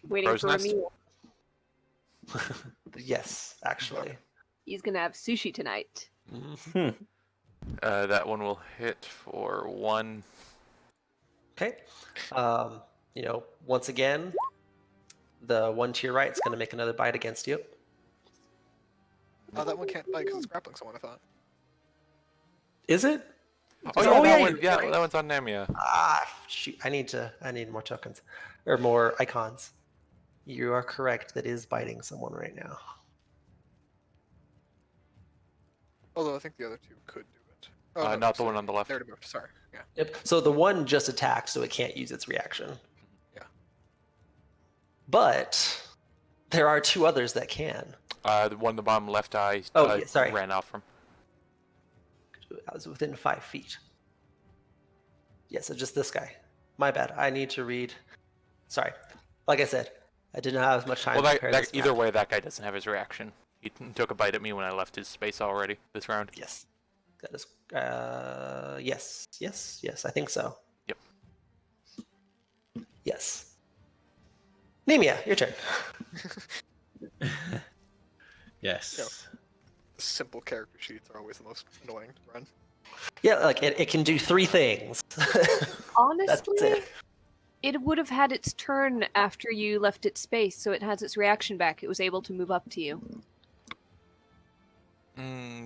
Waiting Crow's for a nest? meal. Yes, actually. He's gonna have sushi tonight. Mhm. That one will hit for 1. Okay. Once again, the one to your right is going to make another bite against you. Oh, that one can't bite because it's grappling someone, I thought. Is it? Oh, Oh, yeah, yeah, that one. Yeah, right. that one's on Nemia. Ah, shoot! I need more tokens, or more icons. You are correct. That is biting someone right now. Although I think the other two could do it. Oh, no, Not the sorry. one on the left. They already moved. Sorry. Yeah. Yep. So the one just attacked, so it can't use its reaction. Yeah. But there are two others that can. The one in the bottom left eye. Oh, yeah, sorry. Ran off from. I was within 5 feet. Yeah, so just this guy. My bad. I need to read. Sorry. Like I said, I didn't have as much time Well, to prepare this either map. way, that guy doesn't have his reaction. He took a bite at me when I left his space already this round. Yes. That is. Yes. I think so. Yep. Yes. Nemia, your turn. Yes. The simple character sheets are always the most annoying to run. Yeah, like it can do 3 things. That's Honestly, it. it would have had its turn after you left its space, so it has its reaction back. It was able to move up to you.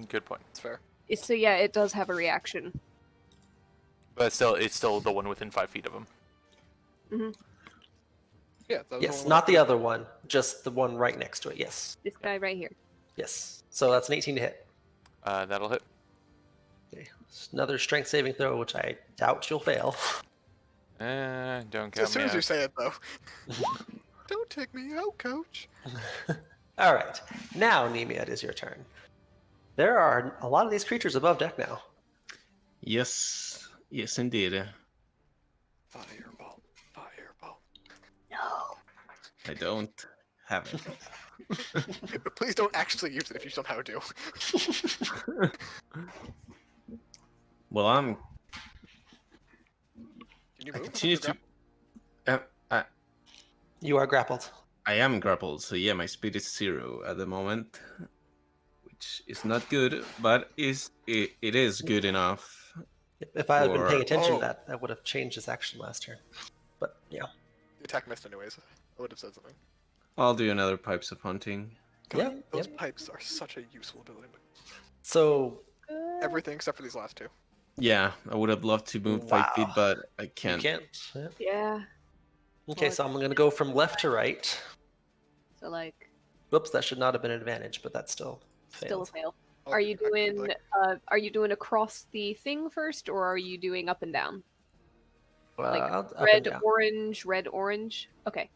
Good point. It's fair. So yeah, it does have a reaction. But still, it's still the one within 5 feet of him. Yeah. That was Yes, only not the other one, just the one right next to it. Yes. This guy right here. Yes. So that's an 18 to hit. That'll hit. Okay. Another strength saving throw, which I doubt you'll fail. Don't count As soon me as you out. say it, though. Don't take me out, coach. All right. Now, Nemia, it is your turn. There are a lot of these creatures above deck now. Yes. Yes, indeed. Fireball. Fireball. No. I don't have it. Please don't actually use it if you don't know how to. Well, Can you I move? continue to. You are grappled. I am grappled, so yeah, my speed is 0 at the moment, which is not good, but it is good enough. If I had been paying Or- attention Oh. to that, I would have changed his action last turn. But yeah. The attack missed anyways. I would have said something. I'll do another Pipes of Hunting. God, those yep. pipes are such a useful ability. So Everything except for these last two. Yeah, I would have loved to move 5 feet, Wow. but I you can't. can't. Yeah. Yeah. Okay, Well, so I'm gonna go from left to right. So like, Whoops, that should not have been an advantage, but that's still still a failed. fail. I'll Are be you back, doing like, are you doing across the thing first, or are you doing up and down? Like Up and red, down. orange, red, orange. Okay.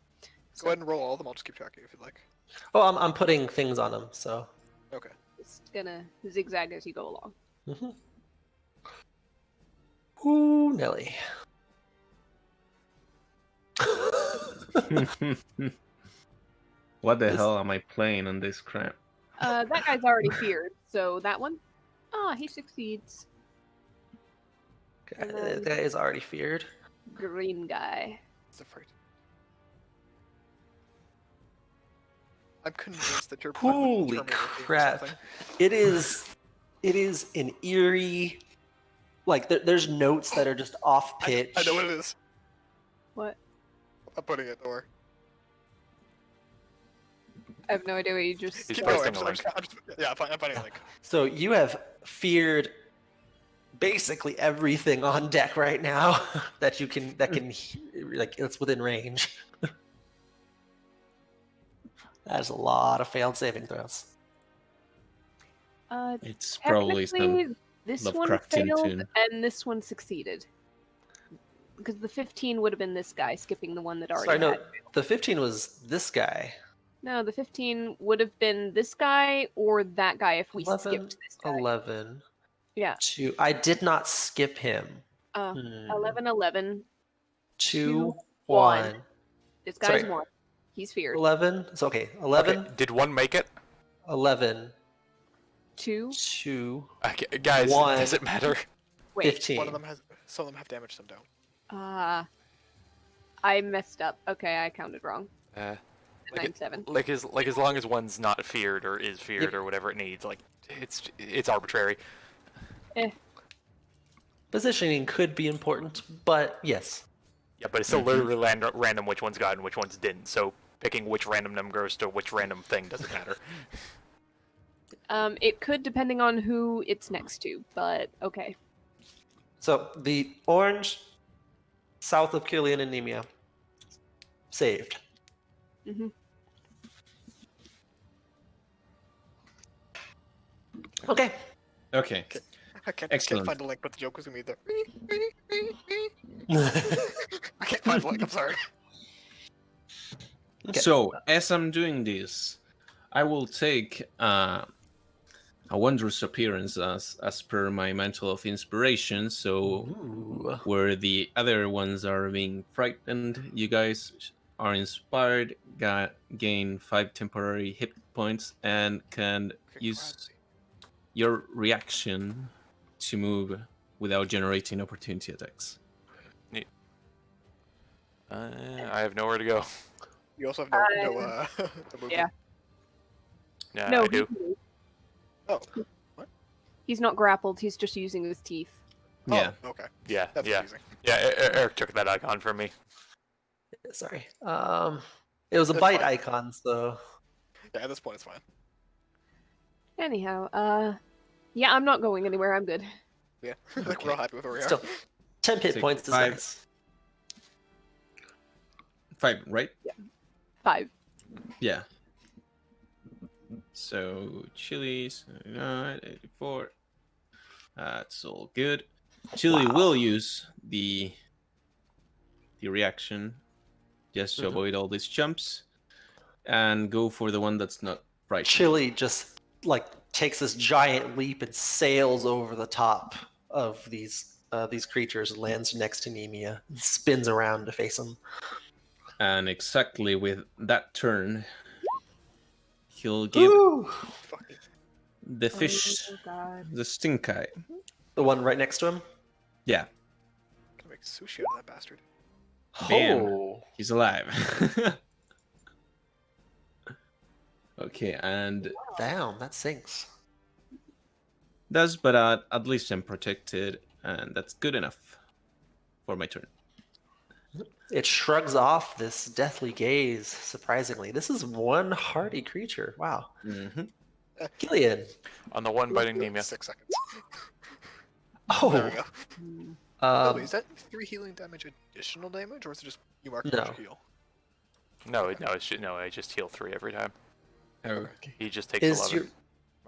Go ahead and roll all of them. I'll just keep track of you if you'd like. Oh, I'm putting things on them, so. Okay. Just gonna zigzag as you go along. Ooh, Nelly. What the This- hell am I playing on this crap? That guy's already feared, so that one. Ah, he succeeds. That guy is already feared. Green guy. It's afraid. I'm convinced that you're Holy crap! It is an eerie. Like there's notes that are just off pitch. I know what it is. What? I'm putting it. Don't worry. I have no idea what you just. He's Keep posting going. a link. Yeah, I'm finding a link. So you have feared basically everything on deck right now that can like it's within range. That is a lot of failed saving throws. It's probably Technically, some this one Lovecraftian failed tune. and this one succeeded. Because the 15 would have been this guy skipping the one that already Sorry, no, had. the 15 was this guy. No, the 15 would have been this guy or that guy if we 11, skipped this guy. 11. Yeah. 2. I did not skip him. 11, 11. 2, 1. 1. This guy's Sorry. 1. He's feared. 11. It's okay. 11, Okay, did one make it? 11, 2. 2, Okay, guys, One. does it matter? Wait. 15. One of them has. Some of them have damage, some don't. I messed up. Okay, I counted wrong. Like 9, it- 7. Like as long as one's not feared or is feared Yep. or whatever it needs, like it's arbitrary. Positioning could be important, but yes. Yeah, but it's still literally random which ones got and which ones didn't. So picking which random number goes to which random thing doesn't matter. It could depending on who it's next to, but okay. So the orange south of Killian anemia saved. hmm Okay. Okay. I can't Excellent. find a link, but the joke was gonna be there. I can't find the link. I'm sorry. Okay. So as I'm doing this, I will take a wondrous appearance as per my mantle of inspiration. So Ooh. where the other ones are being frightened, you guys are inspired, gain 5 temporary hit points, and can use your reaction to move without generating opportunity attacks. I have nowhere to go. You also have no movement. Yeah. Yeah, No, I do. Oh, he's not grappled. He's just using his teeth. Yeah. Oh, okay. Yeah, That's yeah, confusing. yeah. Eric took that icon from me. Sorry. It was a That's bite fine. icon, so Yeah, at this point it's fine. Anyhow, yeah, I'm not going anywhere. I'm good. Yeah, like we're all happy with where we are. still 10 hit Take points is 5. nice. 5, right? 5. Yeah. So chilies, 84. That's all good. Chili Wow. will use the reaction just to Mhm. avoid all these jumps and go for the one that's not right. Chili just like takes this giant leap and sails over the top of these creatures and lands next to Nemia. And spins around to face them. And exactly with that turn, he'll give Ooh! Fuck it. the fish Oh, God. the stink eye. The one right next to him. Yeah, Gonna make sushi out of that bastard. Bam. Oh. he's alive. Okay, and Damn, that sinks. that's but at least I'm protected, and that's good enough for my turn. It shrugs off this deathly gaze, surprisingly. This is one hardy creature. Wow. Mm-hmm. Killian. On the one biting Nemia. 6 seconds. Oh. There we go. Hmm. Wait, is that 3 healing damage additional damage, or is it just you mark No. your heal? No, I just heal 3 every time. Oh. He just takes Is 11. your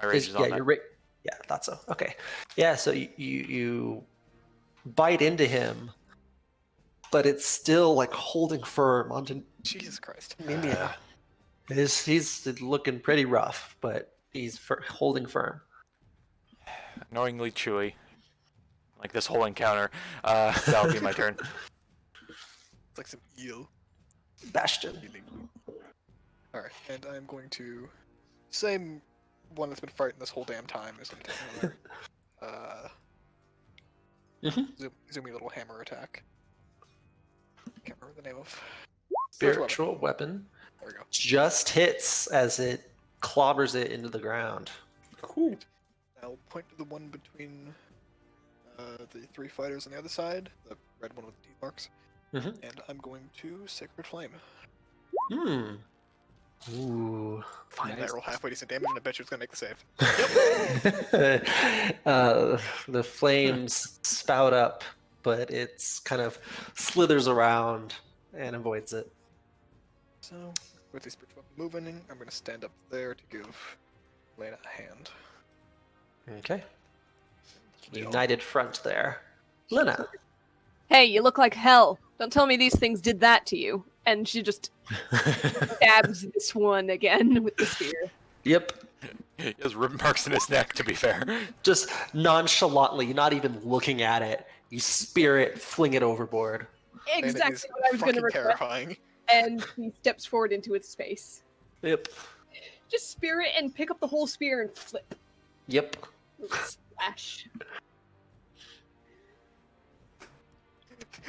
My rage is on yeah, that. your rate? Yeah, I thought so. Okay. Yeah, so you bite into him, but it's still like holding firm onto Jesus Christ. Nemia. He's looking pretty rough, but he's holding firm. Annoyingly chewy. Like this whole encounter. That'll be my turn. It's like some eel. Bastion. Alright, and I'm going to... Same one that's been fighting this whole damn time is going to take another... zoomy little hammer attack. Can't remember the name of... Spiritual weapon. There we go. Just hits as it clobbers it into the ground. Cool. I'll point to the one between the 3 fighters on the other side, the red one with the teeth marks, and I'm going to Sacred Flame. Ooh. And I roll halfway decent damage, and I bet you it's going to make the save. The flames spout up, but it's kind of slithers around and avoids it. So, with the spiritual weapon moving, I'm going to stand up there to give Lena a hand. Okay. United front there. Lena. Hey, you look like hell. Don't tell me these things did that to you. And she just stabs this one again with the spear. Yep. He has rip marks in his neck, to be fair. Just nonchalantly, not even looking at it. You spear it, fling it overboard. Exactly what I was going to request. Terrifying. And he steps forward into its space. Yep. Just spear it and pick up the whole spear and flip. Yep. Splash.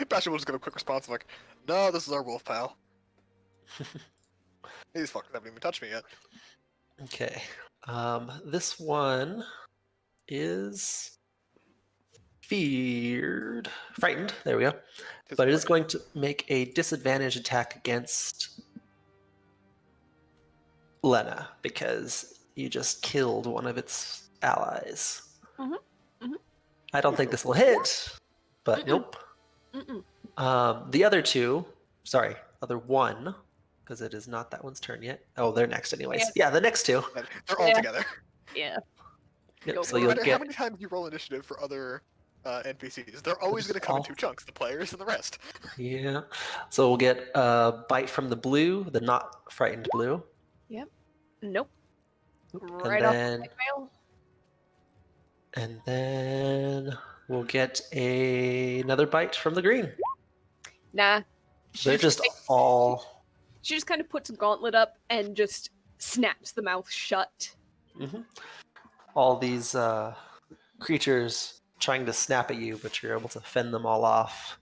Bastion will just give a quick response like, no, this is our wolf pal. These fuckers haven't even touched me yet. Okay. This one is frightened. There we go. But it is going to make a disadvantage attack against Lena because you just killed one of its allies. I don't think this will hit, but nope. The other one, because it is not that one's turn yet. Oh, they're next anyways. Yeah, the next two. They're all together. Yeah. Yep, Go so for it. No you'll matter get how many times you roll initiative for other NPCs, they're always going to come in 2 chunks, the players and the rest. yeah. So we'll get a bite from the blue, the not frightened blue. Nope. And Right off the then, tail. and then we'll get another bite from the green. Nah. They're just all. She just kind of puts a gauntlet up and just snaps the mouth shut. All these creatures trying to snap at you, but you're able to fend them all off.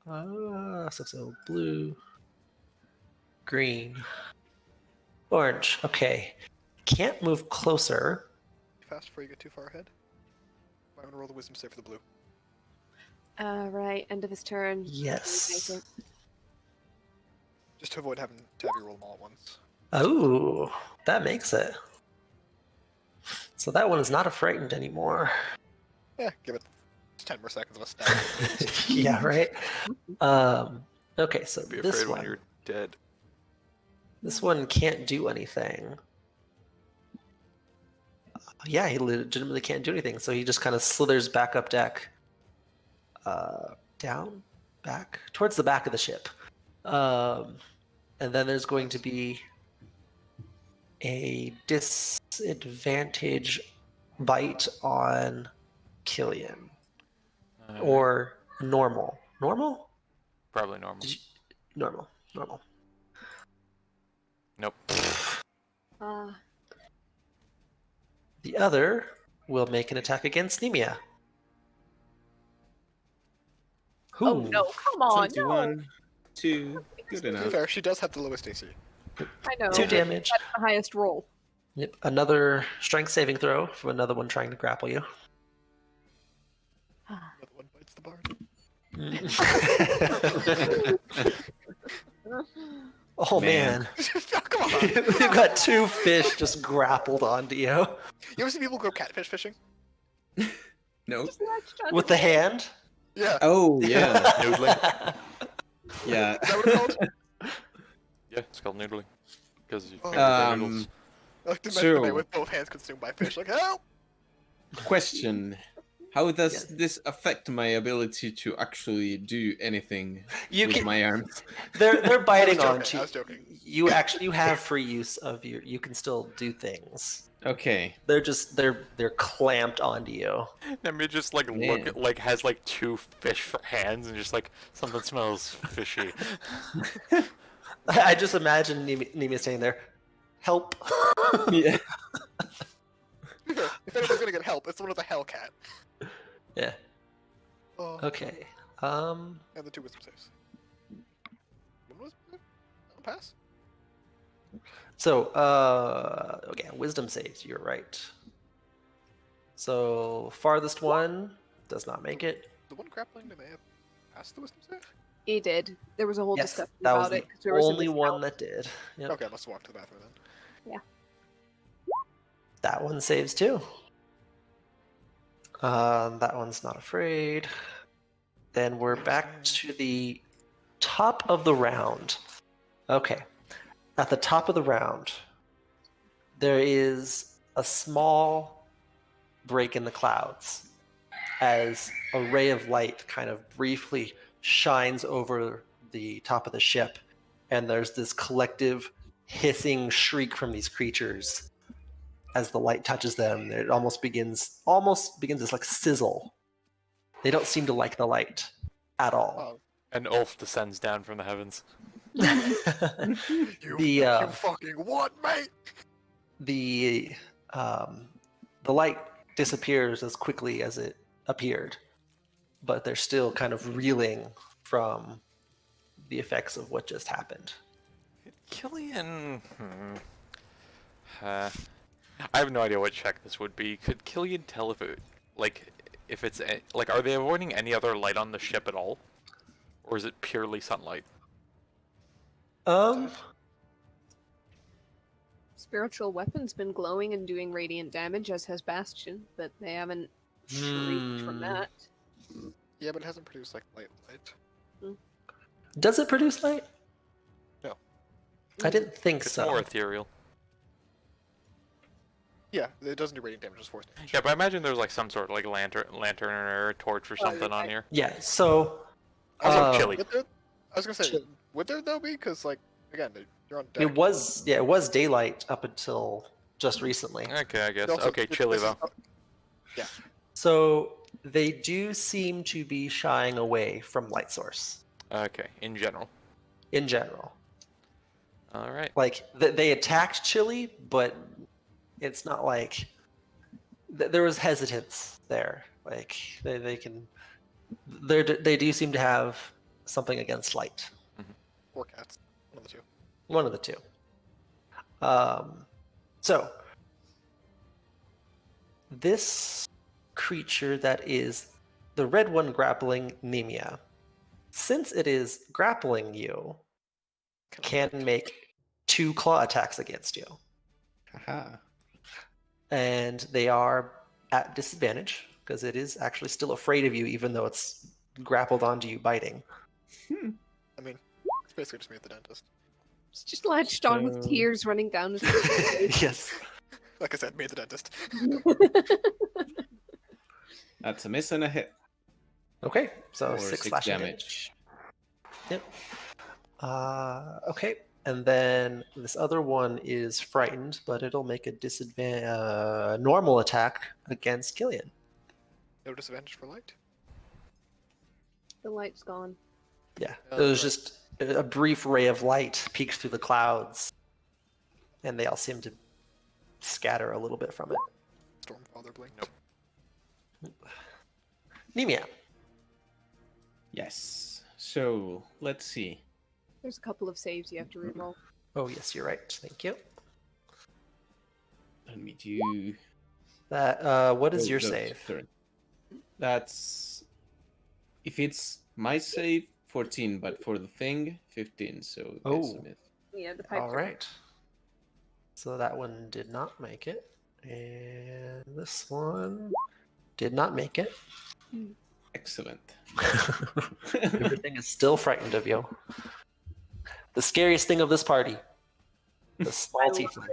So blue, green, orange. Okay. Can't move closer. Fast before you get too far ahead. I'm going to roll the wisdom save for the blue. Right, end of his turn. Yes. Just to avoid having to have you roll them all at once. Oh, that makes it. So that one is not a frightened anymore. Yeah, give it 10 more seconds of a stab. Yeah, right. Okay, so Be this afraid when one. you're dead. This one can't do anything. Yeah, he legitimately can't do anything. So he just kind of slithers back up deck. Down, back, towards the back of the ship. And then there's going to be a disadvantage bite on Killian. Or normal. Normal? Probably normal. Normal. Nope. The other will make an attack against Nemia. Oh Ooh. no, come on, no. 21, 2, good To be enough. fair, she does have the lowest AC. I know. 2 damage. That's the highest roll. Yep. Another strength saving throw from another one trying to grapple you. Another one bites the bard. Oh Man. man. Oh, come on. We've got two fish just grappled onto you. You ever see people go catfish fishing? No. Just latched onto With the hand? Yeah. Oh yeah, Noodling. yeah. Is that what it's called? Yeah, it's called noodling. Because you Oh. finger the noodles. I like to imagine the man So- with both hands consumed by fish. Like, help! Question: how does Yes. this affect my ability to actually do anything You with can. my arms? They're biting I on was you. joking. You have free use of your. You can still do things. Okay. They're just they're clamped onto you. Nemi just like Man. look like has like two fish for hands and just like something smells fishy. I just imagine Nemi standing there. Help! Yeah. If anyone's gonna get help, it's the one with the Hellcat. Yeah. Oh, Okay. and the 2 wisdom saves. What was it? Pass? So, okay, wisdom saves, you're right. So, farthest one does not make it. The one grappling, did they have passed the wisdom save? He did. There was a whole Yes, discussion that was about the it. 'cause there was only this one out- that did. Yep. Okay, I must have walked to the bathroom then. That one saves too. That one's not afraid. Then we're back to the top of the round. Okay. At the top of the round, there is a small break in the clouds as a ray of light kind of briefly shines over the top of the ship, and there's this collective hissing shriek from these creatures as the light touches them. It almost begins this like sizzle. They don't seem to like the light at all. Oh, An Ulf descends down from the heavens. you, The, you uh, fucking what, mate? the light disappears as quickly as it appeared, but they're still kind of reeling from the effects of what just happened. Killian. I have no idea what check this would be. Could Killian tell if it, if it's like, are they avoiding any other light on the ship at all, or is it purely sunlight? Spiritual weapon's been glowing and doing radiant damage, as has Bastion, but they haven't shrieked from that. Yeah, but it hasn't produced like light. Does it produce light? No. I didn't think It's so. more ethereal. Yeah, it doesn't do radiant damage, just force damage. Yeah, but I imagine there's like some sort of like lantern or a torch or something on here. Yeah, so Also chilly. Would there, I was gonna say, Chill. would there though be? Because like again, you're on deck. it was daylight up until just recently. Okay, I guess. Also, Okay, this chilly is- though. Yeah. So they do seem to be shying away from light source Okay, in general. in general. All right. Like they attacked Chile, but it's not like there was hesitance there. Like they do seem to have something against light. Or cats. One of the two. One of the two. So this creature that is the red one grappling Nemia, since it is grappling you, can make 2 claw attacks against you. Haha. And they are at disadvantage because it is actually still afraid of you, even though it's grappled onto you, biting. I mean, it's basically just me at the dentist. It's just latched on with So- tears running down his face. Yes. Like I said, me at the dentist. That's a miss and a hit. Okay, so Or 6 6 slashing damage. Yep. Okay, and then this other one is frightened, but it'll make a normal attack against Killian. No disadvantage for light. The light's gone. Yeah, Oh, it was right. just a brief ray of light peeks through the clouds, and they all seem to scatter a little bit from it. Stormfather blinked. Nope. Nemia. Yes. So let's see. There's a couple of saves you have to reroll. Oh yes, you're right. Thank you. Let me do. That what is Oh, your no, save? sorry. That's if it's My save 14, but for the thing 15. So it's Oh. a miss. Yeah, the pipes All are- right. So that one did not make it, and this one did not make it. Excellent. Everything is still frightened of you. The scariest thing of this party, the small I love tiefling.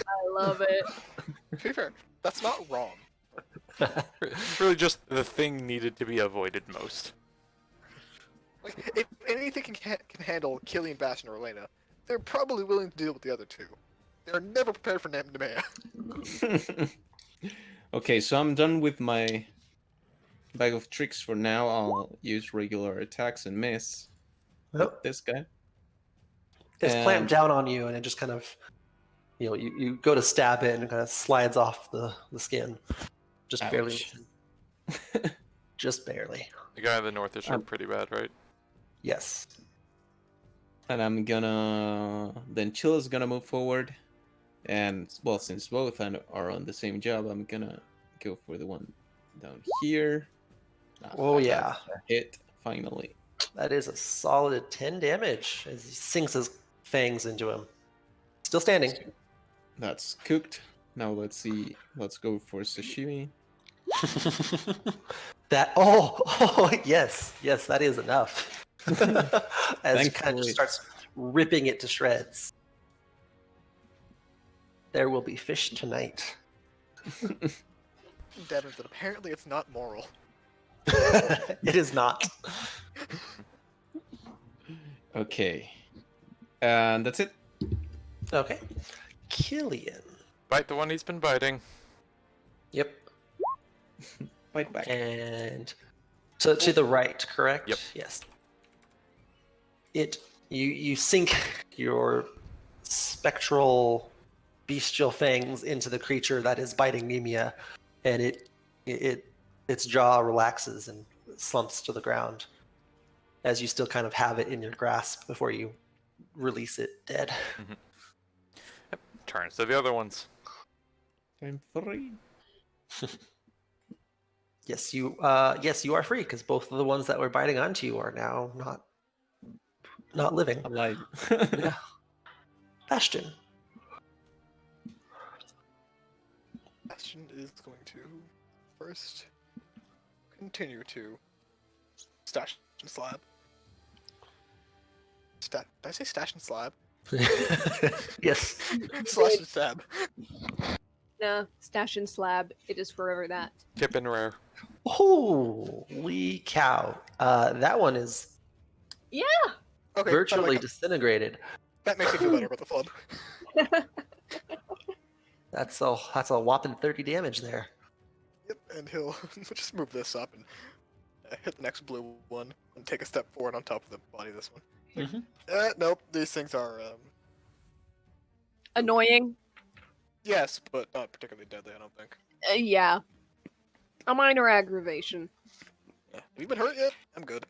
I love it. To be fair, that's not wrong. Really, just the thing needed to be avoided most. Like, if anything can handle Killian, Bastion, or Elena, they're probably willing to deal with the other two. They're never prepared for Nemea. Okay, so I'm done with my bag of tricks for now. I'll use regular attacks and miss with Yep. this guy. It's And- clamped down on you, and it just kind of, you go to stab it, and it kind of slides off the skin. Just barely. Ouch. missing. Just barely. The guy in the north is hurt pretty bad, right? Yes. And I'm gonna... Then Chill is gonna move forward. And, well, since both are on the same job, I'm gonna go for the one down here. Oh, That's yeah. a hit, finally. That is a solid 10 damage as he sinks his fangs into him. Still standing. That's cooked. Now let's see. Let's go for sashimi. Yes, that is enough. As he kind of Thankfully. just starts ripping it to shreds. There will be fish tonight. Devin, but apparently it's not moral. It is not. Okay. And that's it. Okay. Killian. Bite the one he's been biting. Yep. Bite back. And to the right, correct? Yep. Yes. You sink your spectral bestial fangs into the creature that is biting Nemia, and its jaw relaxes and slumps to the ground as you still kind of have it in your grasp before you release it dead. Turns to the other ones. Time 3. Yes, you are free because both of the ones that were biting onto you are now not living. Alive. Yeah. Bastion. Bastion is going to first continue to stash and slab. Did I say stash and slab? Yes. Slash and stab. Nah, stash and slab. It is forever that. Tip and rare. Holy cow. That one is Okay, virtually disintegrated. that makes me feel better about the flub. That's a whopping 30 damage there. Yep, and he'll just move this up and hit the next blue one and take a step forward on top of the body of this one. Nope, these things are, Annoying. yes, but not particularly deadly, I don't think. Yeah. A minor aggravation. Yeah. Have you been hurt yet? I'm good.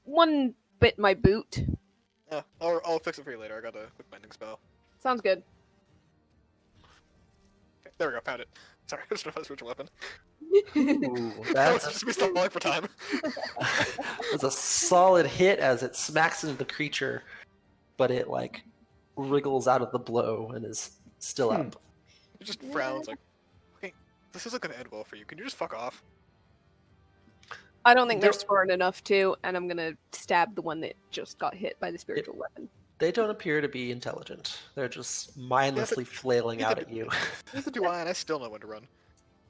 One bit my boot. Yeah, I'll fix it for you later. I got a quick bending spell. Sounds good. Okay, there we go, found it. Sorry, I just know if I switch a weapon. Ooh, That's that's just me stalling for time. a solid hit as it smacks into the creature, but it like wriggles out of the blow and is still up. He just frowns like, okay, this isn't gonna end well for you. Can you just fuck off? I don't think they're Nope. smart enough to, and I'm gonna stab the one that just got hit by the spiritual weapon. They don't appear to be intelligent. They're just mindlessly flailing out at you. Neither do I, and I still know when to run.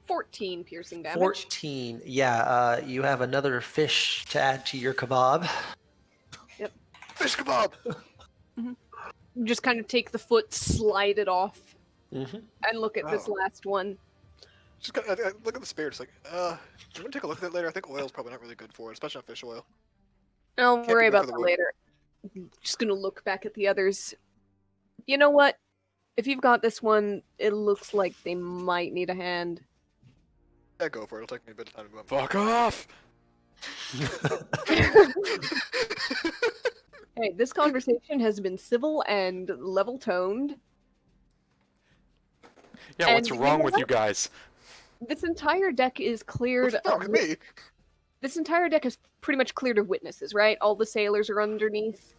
14 piercing damage. 14. Yeah, you have another fish to add to your kebab. Fish kebab! Just kind of take the foot, slide it off, Mm-hmm. and look at this Oh. last one. Just I look at the spirit, it's like, do you want to take a look at that later? I think oil's probably not really good for it, especially not fish oil. I'll Can't worry be good about for the that wound. later. Just gonna look back at the others. You know what? If you've got this one, it looks like they might need a hand. Yeah, go for it. It'll take me a bit of time to go up. Fuck off! Hey, this conversation has been civil and level toned. Yeah, what's And you wrong know with what? you guys? This entire deck is cleared What's wrong with me? This entire deck is pretty much cleared of witnesses, right? All the sailors are underneath.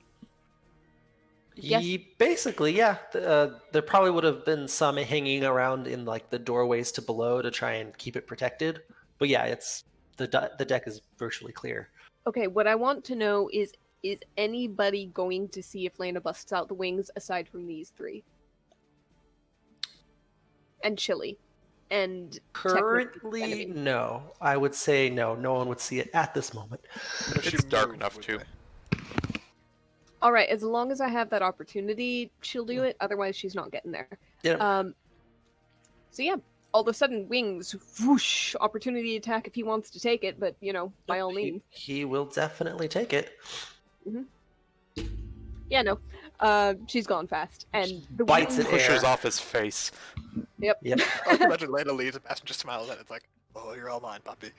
Yes. Basically, yeah. There probably would have been some hanging around in like the doorways to below to try and keep it protected. But yeah, it's the deck is virtually clear. Okay, what I want to know is anybody going to see if Lena busts out the wings aside from these three? And Chili. And Currently, enemy. no. I would say no. No one would see it at this moment. But if she It's dark moved, enough would too. they? Alright, as long as I have that opportunity, she'll do it, otherwise she's not getting there. Yeah. So yeah, all of a sudden, wings, whoosh, opportunity attack if he wants to take it, but, by all means. He will definitely take it. Yeah, no. She's gone fast. And the Bites wings, it. Pushes Air. off his face. Yep. I can imagine Lena leaves and Bastion just smiles and it's like, oh, you're all mine, puppy.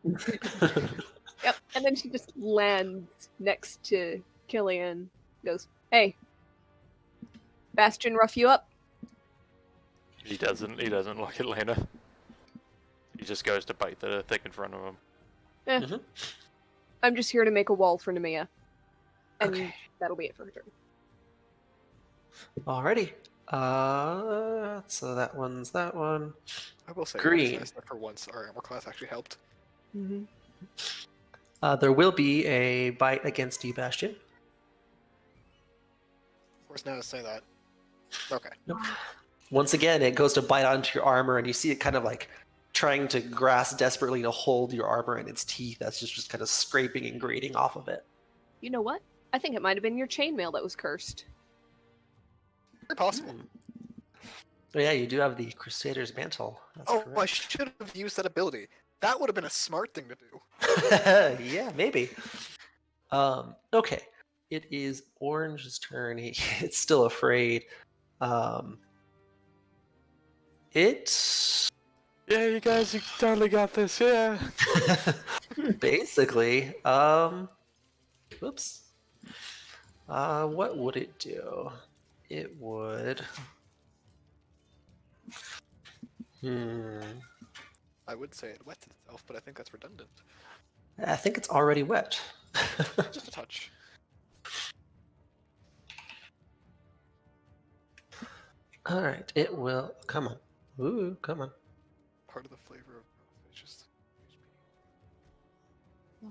Yep, and then she just lands next to Killian. Goes, hey, Bastion rough you up? He doesn't look at Lena. He just goes to bite the thing in front of him. I'm just here to make a wall for Nemea. And Okay. that'll be it for her turn. Alrighty. So that one's that one. I will say, Green. it's nice that for once our armor class actually helped. Mm-hmm. There will be a bite against you, Bastion. Where's now to say that? Okay. Once again, it goes to bite onto your armor, and you see it kind of like trying to grasp desperately to hold your armor in its teeth. That's just kind of scraping and grating off of it. You know what? I think it might have been your chainmail that was cursed. Very possible. Oh, yeah, you do have the Crusader's Mantle. That's Oh, I correct. should have used that ability. That would have been a smart thing to do. Yeah, maybe. Okay. It is Orange's turn. It's still afraid. It's Yeah, you guys, you totally got this. Yeah. basically. Whoops. What would it do? It would. I would say it wets itself, but I think that's redundant. I think it's already wet. Just a touch. All right. It will. Come on. Ooh, come on. Part of the flavor of it's just. Why?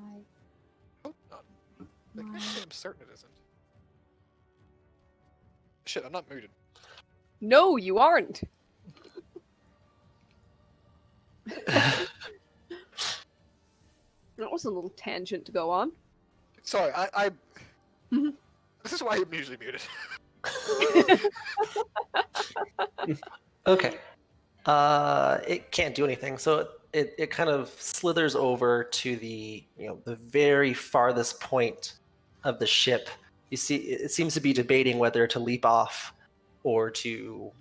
Hope not. Like, actually, I'm certain it isn't. Shit, I'm not muted. No, you aren't! That was a little tangent to go on. Sorry, I. Mhm. This is why I'm usually muted. Okay. It can't do anything. So it kind of slithers over to the the very farthest point of the ship. You see, it seems to be debating whether to leap off or to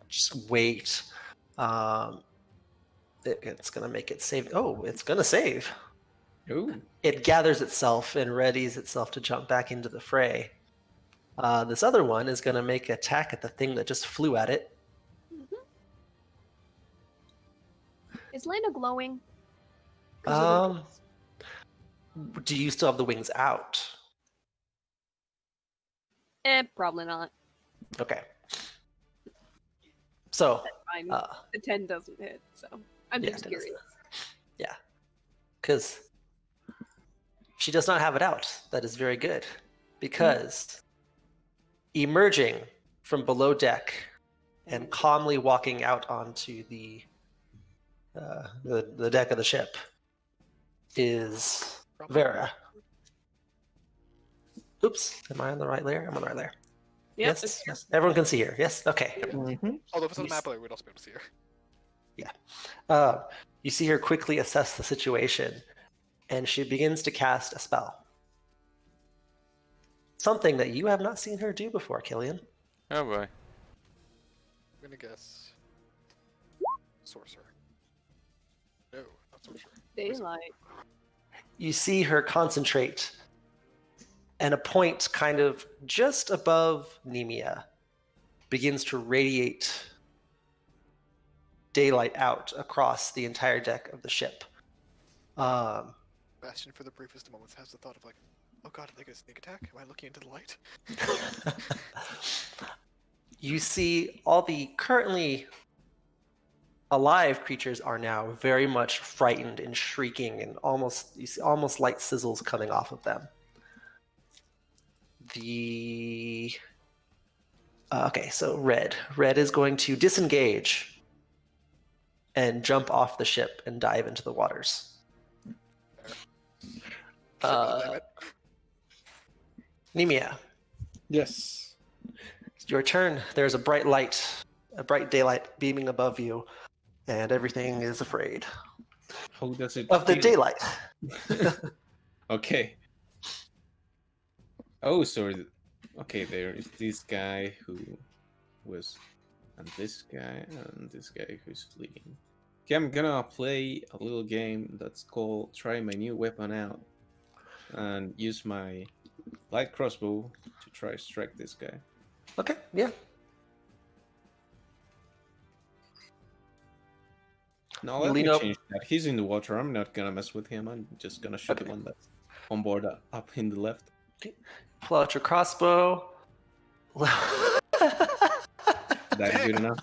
just wait. It's gonna make it save. Oh, it's gonna save. Ooh. It gathers itself and readies itself to jump back into the fray. This other one is gonna make an attack at the thing that just flew at it. Is Lena glowing? 'Cause of the wings. Do you still have the wings out? Probably not. Okay. So, Fine. uh, The 10 doesn't hit, so I'm yeah, just it doesn't- curious. yeah, because she does not have it out. That is very good, because emerging from below deck and calmly walking out onto the deck of the ship is Vera. Oops, am I on the right layer? I'm on the right layer. Yep, Yes, yes. Everyone can see her. Yes, okay. Although if it's on the Yes. map layer, we'd also be able to see her. You see her quickly assess the situation, and she begins to cast a spell. Something that you have not seen her do before, Killian. Oh boy. I'm gonna guess. Sorcerer. No, not sorcerer. Daylight. You see her concentrate, and a point kind of just above Nemea begins to radiate daylight out across the entire deck of the ship. Um, Bastion, for the briefest of moments, has the thought of like, oh god, are they gonna sneak attack? Am I looking into the light? you see all the currently alive creatures are now very much frightened and shrieking, and you see almost light sizzles coming off of them. Okay, so red is going to disengage and jump off the ship and dive into the waters. Damn it. Nemia, Yes. it's your turn. There's a bright daylight beaming above you, and everything is afraid How does it of the feel? daylight. Okay. Oh, so okay, there is this guy who was, and this guy who's fleeing. Okay, I'm gonna play a little game that's called Try My New Weapon Out, and use my light crossbow to try strike this guy. Okay, yeah. No, let Lean me up. change that. He's in the water. I'm not gonna mess with him. I'm just gonna shoot the Okay. one that's on board up in the left. Pull out your crossbow. That good enough?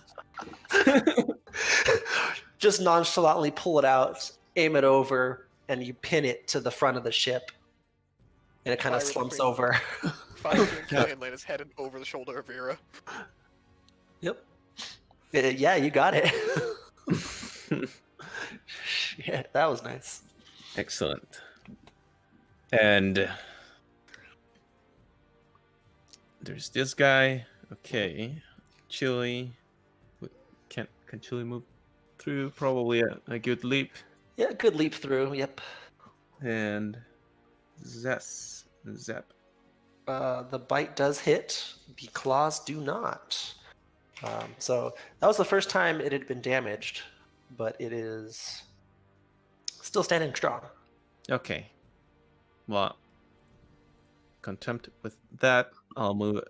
Just nonchalantly pull it out, aim it over, and you pin it to the front of the ship. And it kind of Fire slumps between- over. Fire between Killian Lena's head and over the shoulder of Vera. Yep. Yeah, you got it. Shit, that was nice. Excellent. And there's this guy. Okay, Chili. Can Chili move through? Probably a good leap. Yeah, good leap through. Yep. And Zap. The bite does hit. The claws do not. So that was the first time it had been damaged, but it is still standing strong. Okay. Well, contempt with that, I'll move it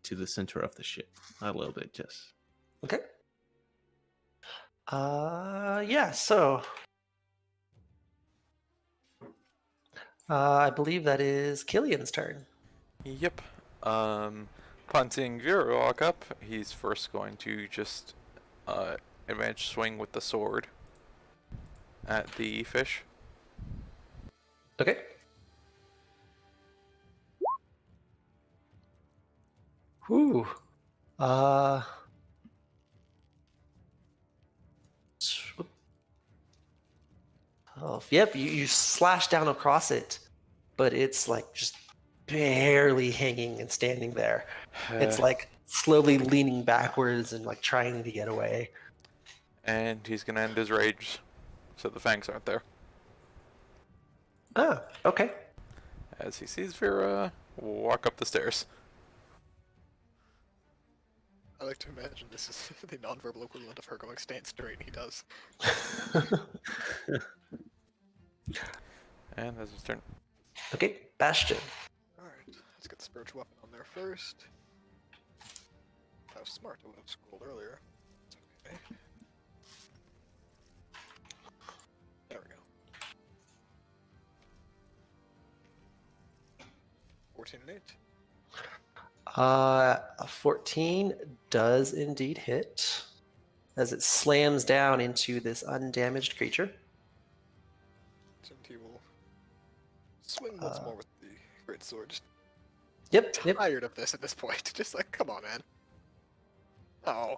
to the center of the ship a little bit, just. Okay. Yeah, so I believe that is Killian's turn. Yep. Upon seeing Vera walk up, he's first going to just advantage swing with the sword at the fish. Okay. Whew. Oh, yep, you slash down across it, but it's like just barely hanging and standing there. It's like slowly leaning backwards and like trying to get away. And he's gonna end his rage, so the fangs aren't there. Ah, okay. As he sees Vera walk up the stairs. I like to imagine this is the nonverbal equivalent of her going stand straight, and he does. And that's his turn. Okay, Bastion. Alright, let's get the spiritual weapon on there first. That was smart, I would have scrolled earlier. Okay. There we go. 14 and 8. A 14 does indeed hit as it slams down into this undamaged creature. And he will swing once more with the great sword. Just Yep. tired of this at this point. Just like, come on, man. Oh.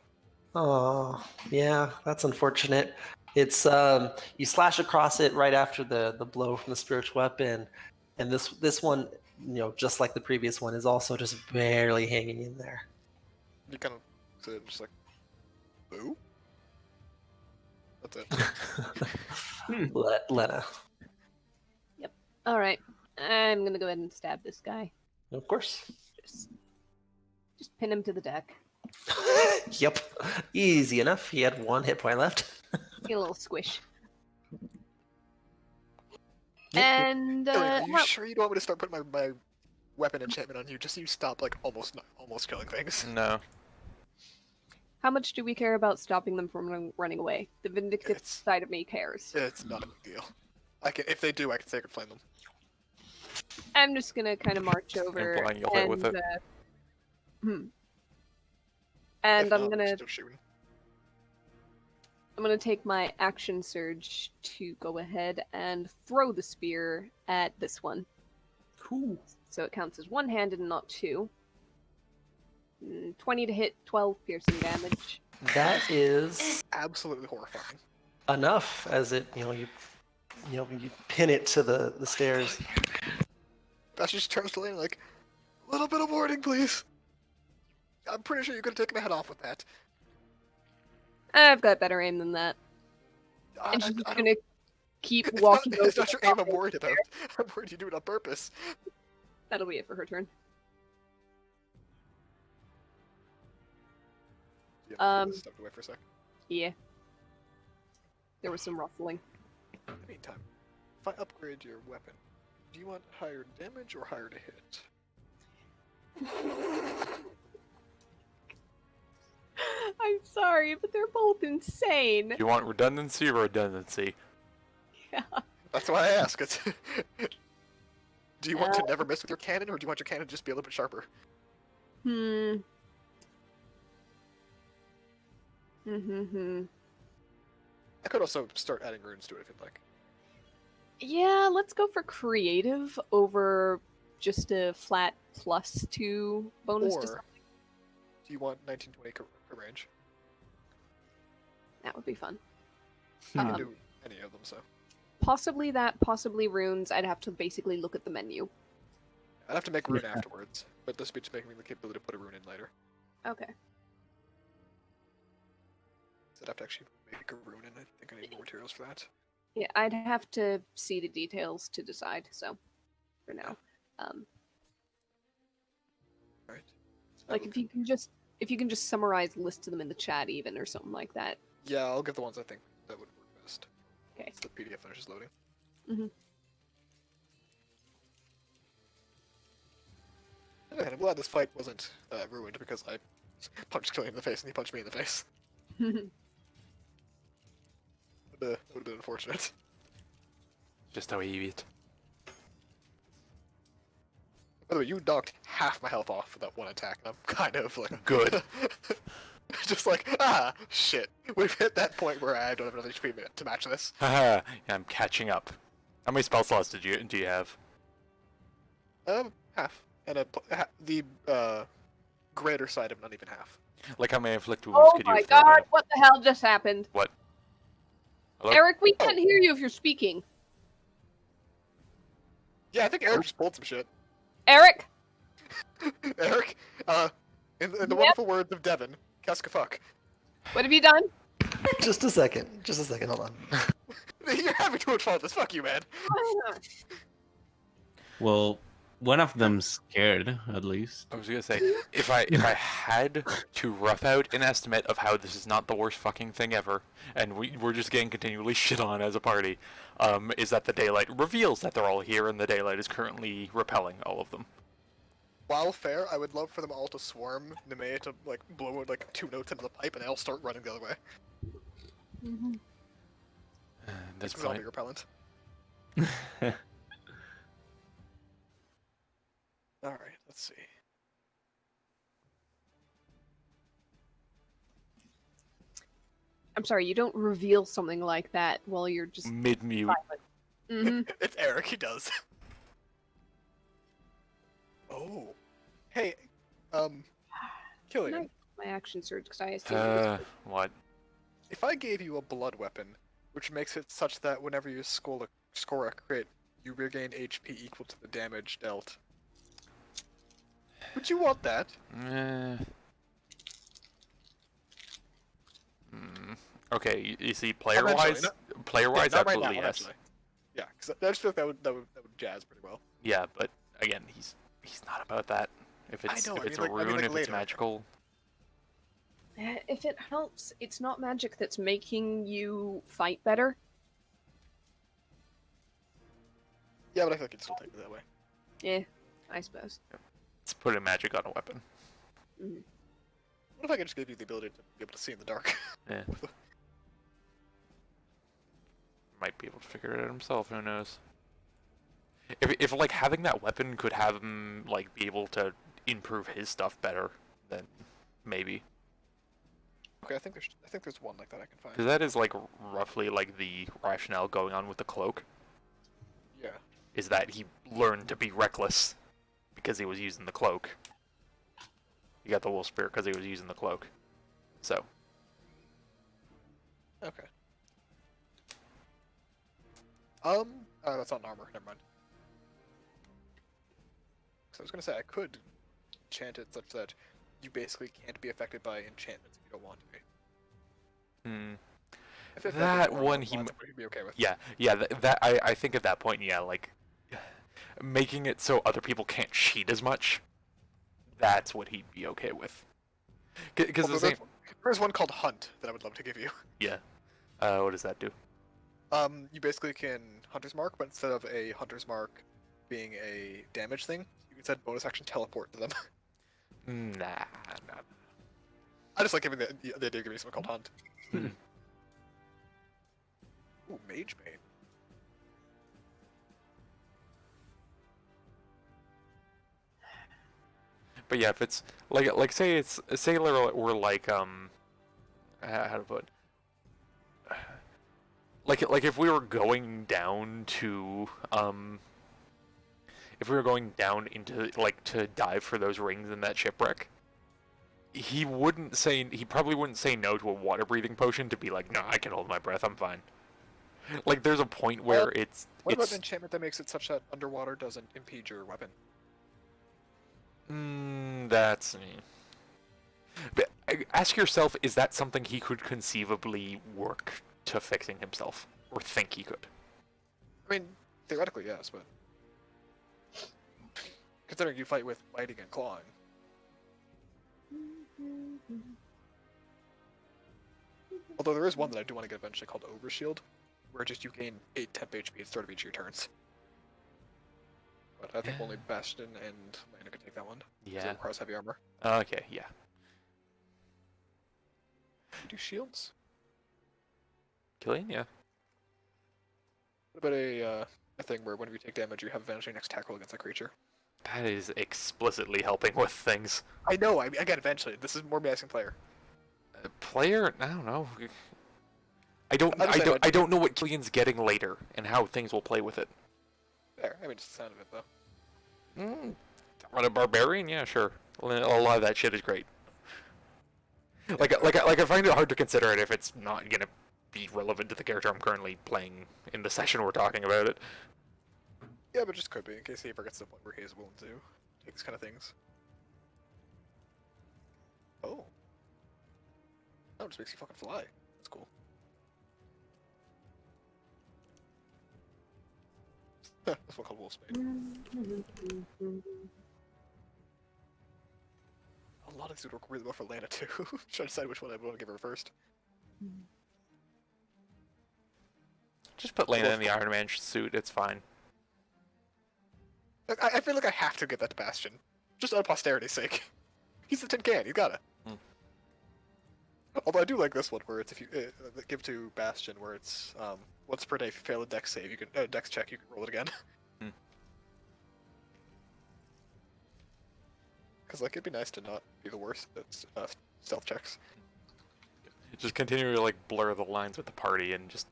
Oh, yeah, that's unfortunate. It's you slash across it right after the blow from the spiritual weapon, and this one, you know, just like the previous one, is also just barely hanging in there. You kind of said just like, boo? That's it. Lena, All right, I'm gonna go ahead and stab this guy. of course. Just pin him to the deck. Yep, easy enough. He had 1 hit point left. Get a little squish. Yep. And Elliot, are you how- sure you don't want me to start putting my weapon enchantment on you just so you stop like almost killing things? No. how much do we care about stopping them from running away? The vindictive It's- side of me cares. It's not a big deal. I can. If they do, I can sacred flame them. I'm just gonna kind of march over Implying you'll hit with it. And If I'm not, gonna still shooting. take my action surge to go ahead and throw the spear at this one. Cool. So it counts as one-handed and not two. 20 to hit, 12 piercing damage. That is Absolutely horrifying. enough, as it you pin it to the stairs. Bastion just turns to Lane like, a little bit of warning, please. I'm pretty sure you could have taken my head off with that. I've got better aim than that. I, And she's I just don't- gonna keep it's walking not, over. it's not your aim I'm worried about. I'm worried you do it on purpose. That'll be it for her turn. Yeah, stepped away for a sec. Yeah. There was some ruffling. In the meantime, if I upgrade your weapon, do you want higher damage or higher to hit? I'm sorry, but they're both insane. Do you want redundancy or redundancy? Yeah. That's why I ask. It's do you want to never miss with your cannon, or do you want your cannon to just be a little bit sharper? I could also start adding runes to it if you'd like. Yeah, let's go for creative over just a flat +2 bonus to Or something. do you want 1920 range? That would be fun. I can do any of them, so. Possibly that, possibly runes. I'd have to basically look at the menu. I'd have to make a rune afterwards, but this would just make me the capability to put a rune in later. Okay. So I'd have to actually make a rune, and I think I need more materials for that. Yeah, I'd have to see the details to decide, so for now. Alright. Like if you can just summarize, list them in the chat even or something like that. Yeah, I'll get the ones I think that would work best. Okay. Once the PDF finishes loading. Mhm. And I'm glad this fight wasn't ruined because I punched Killian in the face and he punched me in the face. That would have been unfortunate. Just how he it. By the way, you knocked half my health off for that one attack, and I'm kind of like... Good. Just like, shit. We've hit that point where I don't have enough HP to match this. Haha, I'm catching up. How many spell slots do you have? Half. And the greater side of not even half. Like how many inflict wounds Oh could you my have thrown god, in? what the hell just happened? What? Hello? Eric, we can't hear you if you're speaking. Yeah, I think Eric just pulled some shit. Eric? Eric, in the wonderful words of Devin, Keska fuck. What have you done? Just a second, hold on. You're having too much fun with this. Fuck you, man. Well, one of them's scared, at least. I was gonna say, if I had to rough out an estimate of how this is not the worst fucking thing ever, and we're just getting continually shit on as a party, is that the daylight reveals that they're all here, and the daylight is currently repelling all of them. While fair, I would love for them all to swarm Nemea to like blow like 2 notes into the pipe, and they all start running the other way. This This will all be point, repellent. Alright, let's see. I'm sorry, you don't reveal something like that while you're just mid-mute. It's Eric, he does. Oh. Hey, Killian, My action surge, because I assume it was What? if I gave you a blood weapon, which makes it such that whenever you score a crit, you regain HP equal to the damage dealt, would you want that? Okay, you see, player-wise, Not right absolutely now, yes. actually. Yeah, because I just feel like that would jazz pretty well. Yeah, but again, he's not about that. If it's know, if I it's mean, a like- I mean, rune, like if it's later. magical, If it helps, it's not magic that's making you fight better. Yeah, but I feel like you'd still take it that way. Yeah, I suppose. let's put a magic on a weapon. What if I could just give you the ability to be able to see in the dark? Yeah. might be able to figure it out himself. Who knows? If like having that weapon could have him like be able to improve his stuff better, then maybe. Okay, I think there's one like that I can find. Because that is like roughly like the rationale going on with the cloak. Yeah. Is that he learned to be reckless because he was using the cloak. He got the wolf spirit because he was using the cloak. So. Okay. That's not an armor. Never mind. So I was gonna say I could enchant it such that you basically can't be affected by enchantments if you don't want to be. Hmm. If it That affected more one than he once, I would be okay with. Yeah, that I think at that point, yeah, like making it so other people can't cheat as much. That's what he'd be okay with. Because Although there's one called Hunt that I would love to give you. yeah. What does that do? You basically can Hunter's Mark, but instead of a Hunter's Mark being a damage thing, you can set bonus action teleport to them. Nah. I just like giving the idea of giving something called Hunt. Hmm. Ooh, Mage Bane. But yeah, if it's like say it's say we're like how to put like if we were going down to if we were going down into like to dive for those rings in that shipwreck, he probably wouldn't say no to a water breathing potion to be like, no, I can hold my breath, I'm fine. Like there's a point where What about an enchantment that makes it such that underwater doesn't impede your weapon? That's But ask yourself, is that something he could conceivably work to fixing himself, or think he could? I mean, theoretically, yes, but considering you fight with biting and clawing. Although there is one that I do want to get eventually called Overshield, where just you gain 8 temp HP at the start of each of your turns. But I think only Bastion and Lana could take that one. Yeah. It requires heavy armor. Okay, yeah. You do shields? Killian, yeah. What about a thing where whenever you take damage, you have advantage on your next attack roll against that creature? That is explicitly helping with things. I know, I get eventually. This is more me asking player. Player, I don't know. I don't know what Killian's getting later and how things will play with it. There, I mean, just the sound of it, though. Run a barbarian, yeah, sure. A lot of that shit is great. Like I find it hard to consider it if it's not gonna be relevant to the character I'm currently playing in the session we're talking about it. Yeah, but just could be, in case he ever gets to the point where he is willing to take these kind of things. Oh. Oh, it just makes you fucking fly. That's cool. That's one called Wolfsbane. A lot of these would work really well for Lana, too. Trying to decide which one I want to give her first. Just put Lena in the Iron Man suit, it's fine. I feel like I have to give that to Bastion. Just out of posterity's sake. He's the tin can, he's gotta. Although I do like this one, where it's if you give to Bastion, where it's once per day, if you fail a dex save, you can dex check, you can roll it again. Because like it'd be nice to not be the worst at stealth checks. Just continue to like blur the lines with the party and just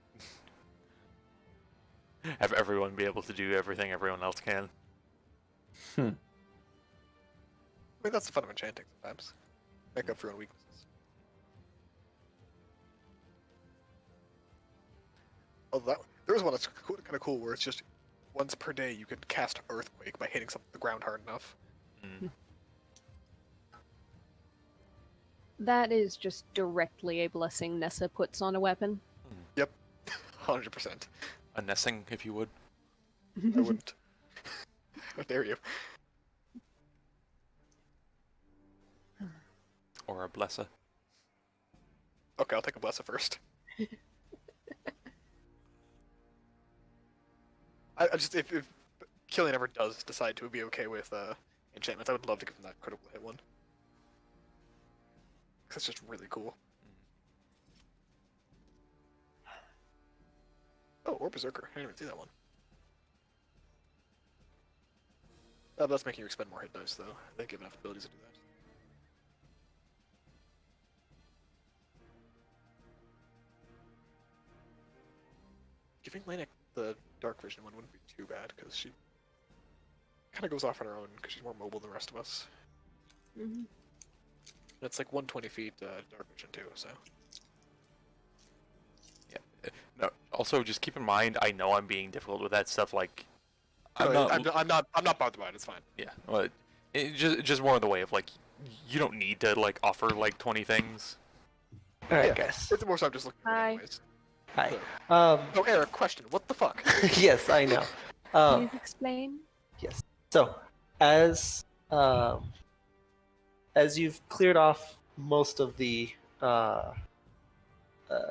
have everyone be able to do everything everyone else can. I mean, that's the fun of enchanting sometimes. Make up for your own weaknesses. Oh, there was one that's kind of cool where it's just once per day you can cast Earthquake by hitting the ground hard enough. That is just directly a blessing Nessa puts on a weapon. Yep, 100%. A Nessing, if you would. I wouldn't. How dare you? Or a Blessa. Okay, I'll take a Blessa first. I just if Killian ever does decide to be okay with enchantments, I would love to give him that critical hit one. Cause it's just really cool. Oh, or Berserker. I didn't even see that one. That's making you expend more hit dice, though. I think you have enough abilities to do that. Giving Lena the dark vision one wouldn't be too bad, because she kind of goes off on her own, because she's more mobile than the rest of us. Mhm. And it's like 120 feet dark vision, too, so... No. Also, just keep in mind, I know I'm being difficult with that stuff. Like, I'm not bothered by it, it's fine. Yeah. Well, just more in the way of like, you don't need to like offer like 20 things. All right, Yeah, guys. it's more so I'm just looking at it Hi. anyways. Hi. Oh, Eric, question. What the fuck? Yes, I know. Please explain. Yes. So, as you've cleared off most of the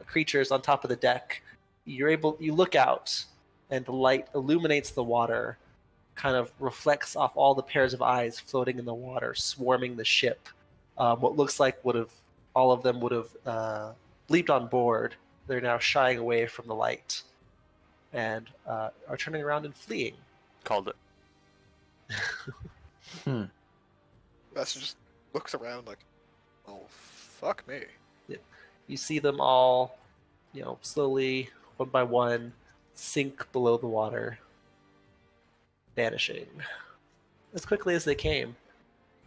creatures on top of the deck, you look out, and the light illuminates the water, kind of reflects off all the pairs of eyes floating in the water, swarming the ship. What looks like all of them would have leaped on board. They're now shying away from the light, and are turning around and fleeing. Called it. Master just looks around like, oh, fuck me. You see them all, slowly, one by one, sink below the water, vanishing as quickly as they came.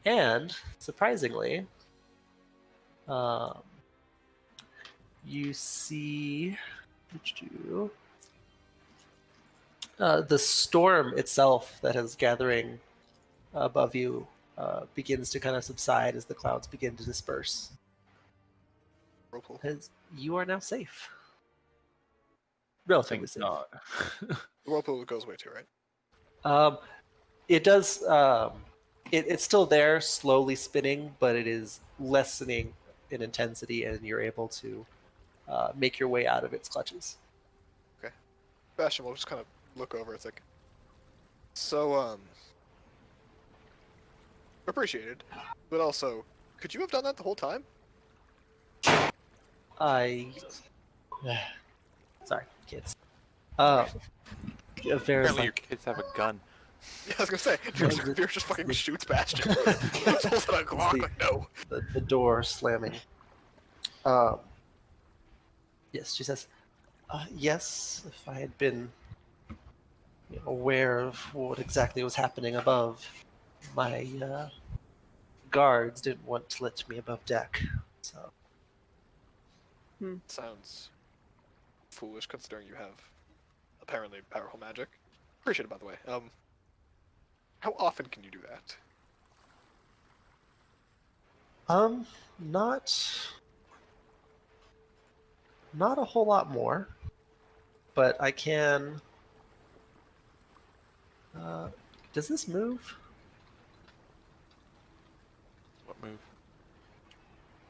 And, surprisingly, you see the storm itself that is gathering above you begins to kind of subside as the clouds begin to disperse. Whirlpool. As you are now safe. Relatively Thank safe. God. The whirlpool goes away too, right? It does. It's still there, slowly spinning, but it is lessening in intensity, and you're able to make your way out of its clutches. Okay. Bastion will just kind of look over. It's like, so, appreciated, but also, could you have done that the whole time? Sorry, kids. Very Apparently, your kids have a gun. Yeah, I was gonna say, Veer just fucking shoots Bastion. Pulls out a Glock, like, no. the door slamming. Yes, she says, yes, if I had been aware of what exactly was happening above, my guards didn't want to let me above deck. So Sounds foolish considering you have apparently powerful magic. Appreciate it, by the way. How often can you do that? not a whole lot more, but I can. Does this move? What move?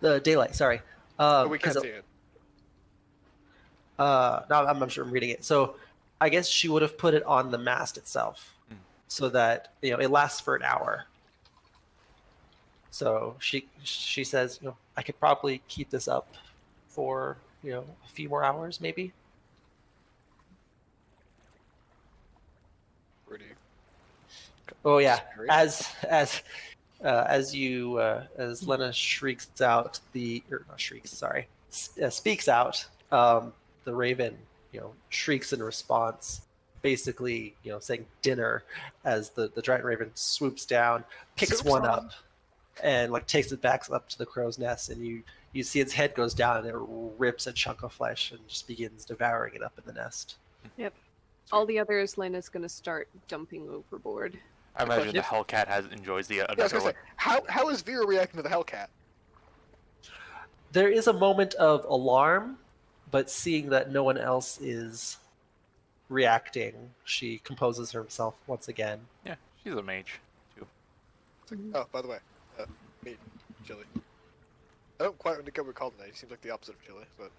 The daylight. Sorry. But we can't 'cause see it. no, I'm sure I'm reading it. So I guess she would have put it on the mast itself, so that it lasts for an hour. So she says, I could probably keep this up for a few more hours, maybe. Pretty. Oh yeah, Scary. as Lena shrieks out speaks out, the raven shrieks in response, basically saying dinner, as the giant raven swoops down, picks Soup's one on. up, and takes it back up to the crow's nest, and you see its head goes down, and it rips a chunk of flesh and just begins devouring it up in the nest. Yep. All the others, Lena's gonna start dumping overboard. I imagine the Yep. Hellcat enjoys the Yeah, I was another gonna one. say, how is Veer reacting to the Hellcat? There is a moment of alarm, but seeing that no one else is reacting, she composes herself once again. Yeah, she's a mage too. Oh, by the way, meat, chili. I don't quite get what we call him that. He seems like the opposite of chili, but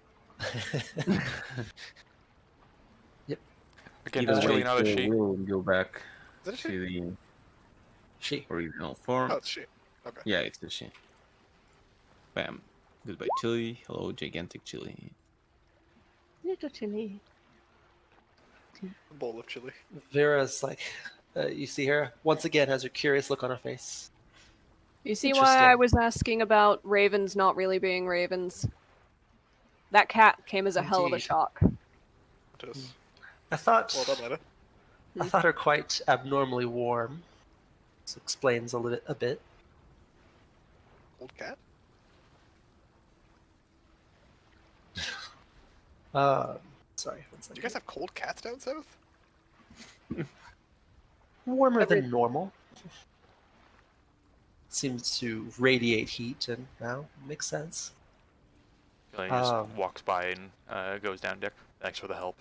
Again, Either it's way, really not a so she. we'll go back is that a to she? the She. original form. Oh, it's she. Okay. Yeah, it's the she. Bam. Goodbye, Chili. Hello, gigantic Chili. Little Chili. A bowl of chili. Vera's like, you see her once again has her curious look on her face. You see why I Interesting. was asking about ravens not really being ravens? That cat came as a hell of a Indeed. shock. Just I thought well done, Lena. I thought her quite abnormally warm. This explains a bit. Old cat. Sorry, one Do second. you guys have cold cats down south? Warmer Every- than normal. Seems to radiate heat, and now makes sense. Killian just walks by and goes down deck. Thanks for the help.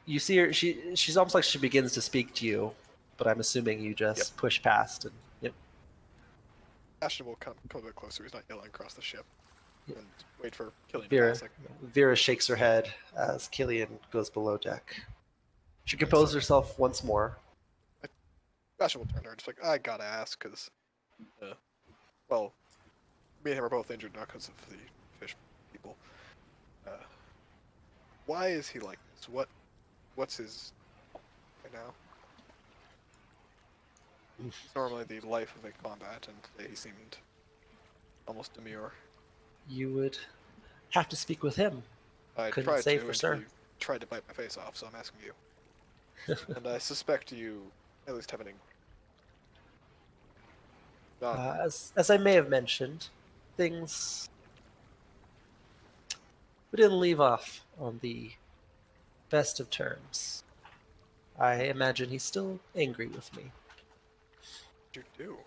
You see her. She's almost like she begins to speak to you, but I'm assuming you just push past and yep. Ashton will come a bit closer. He's not yelling across the ship. Yep. And wait for Killian Vera, to pass. Like, Vera shakes her head as Killian goes below deck. She composes herself once more. Ashton will turn to her and just like, I gotta ask, because, well, me and him are both injured, not because of the fish people. Why is he like this? What's his right now? He's normally the life of a combat, and today he seemed almost demure. You would have to speak with him. I Couldn't tried say to, for and sure. he tried to bite my face off, so I'm asking you. And I suspect you at least have an As I may have mentioned, things we didn't leave off on the best of terms. I imagine he's still angry with me. you do.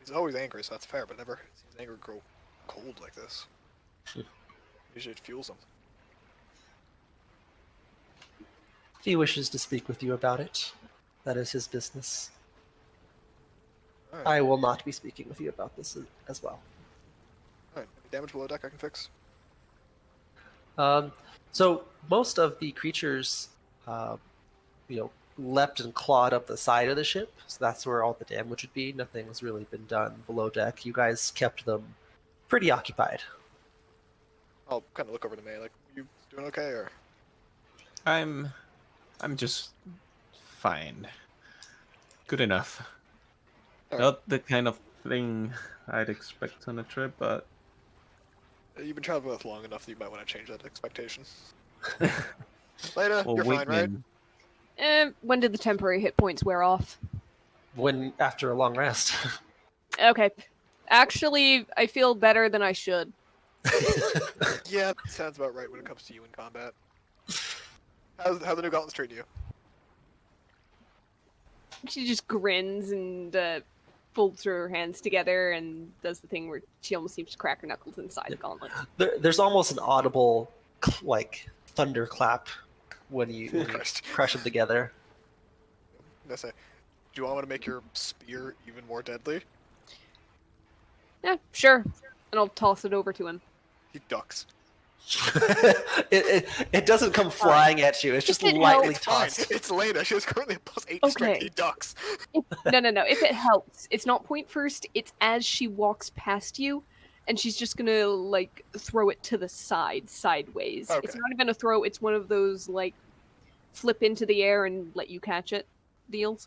He's always angry, so that's fair, but never seen his anger grow cold like this. Usually it fuels him. If he wishes to speak with you about it, that is his business. Alright. I will not be speaking with you about this as well. Alright. Any damage below deck I can fix? So most of the creatures, leapt and clawed up the side of the ship. So that's where all the damage would be. Nothing's really been done below deck. You guys kept them pretty occupied. I'll kind of look over to May, like, you doing okay, or? I'm just fine. Good enough. Alright. Not the kind of thing I'd expect on a trip, but You've been traveling with us long enough that you might want to change that expectation. Lena, well, you're fine, right? Wakeman, When did the temporary hit points wear off? When after a long rest. Okay. Actually, I feel better than I should. Yeah, sounds about right when it comes to you in combat. How the new gauntlets treating you? She just grins and folds her hands together and does the thing where she almost seems to crack her knuckles inside the gauntlet. There's almost an audible thunderclap when you Christ. crush them together. I say, do you want me to make your spear even more deadly? Yeah, sure. And I'll toss it over to him. He ducks. it doesn't come flying at you. It's just If it lightly It's fine. tossed. It's Lena. She has currently a +8 strength. Okay. He ducks. No. If it helps, it's not point first. It's as she walks past you, and she's just gonna throw it to the side, sideways. It's Okay. not even a throw. It's one of those flip into the air and let you catch it deals.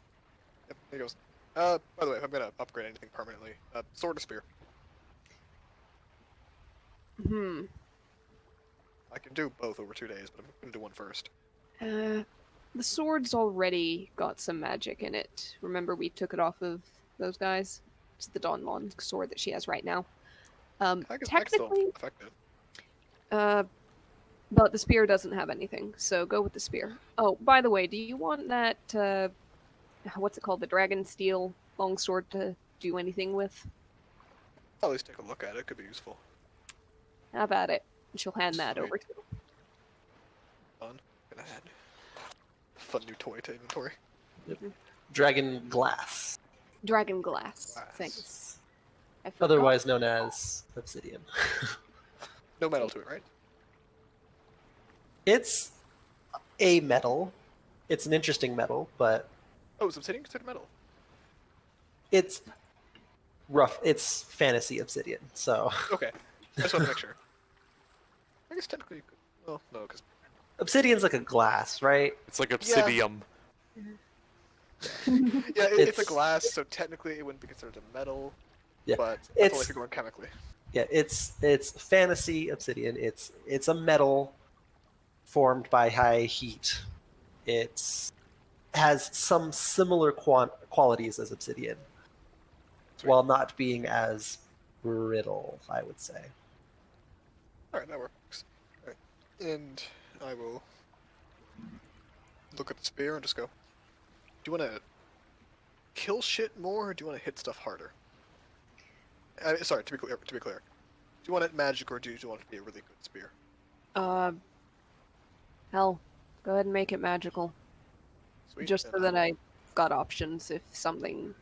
Yep, he goes. By the way, if I'm gonna upgrade anything permanently, sword or spear. I can do both over 2 days, but I'm gonna do one first. The sword's already got some magic in it. Remember, we took it off of those guys. It's the Donlon sword that she has right now. I can still Technically, affect it. but the spear doesn't have anything, so go with the spear. Oh, by the way, do you want that, what's it called, the dragon steel longsword to do anything with? I'll at least take a look at it. Could be useful. Have at it. She'll hand that Sweet. over to you. Fun. Gonna add fun new toy to inventory. Dragon glass, Dragon glass. Glass. Thanks. I forgot. otherwise known as obsidian. No metal to it, right? It's a metal. It's an interesting metal, but Oh, is obsidian considered metal? it's rough. It's fantasy obsidian, so Okay. I just want to make sure. I guess technically you could. Well, no, because Obsidian's like a glass, right? It's like obsidium. Yeah, it's a It's- glass, so technically it wouldn't be considered a metal. Yeah, But that's it's only if you're going chemically. yeah, it's fantasy obsidian. It's a metal formed by high heat. It's has some similar qualities as obsidian, Sweet. while not being as brittle, I would say. Alright, that works. Alright. And I will look at the spear and just go, do you want to kill shit more, or do you want to hit stuff harder? Sorry, to be clear. Do you want it magic, or do you want it to be a really good spear? Hell, go ahead and make it magical. Sweet. Just so that I've got options if something.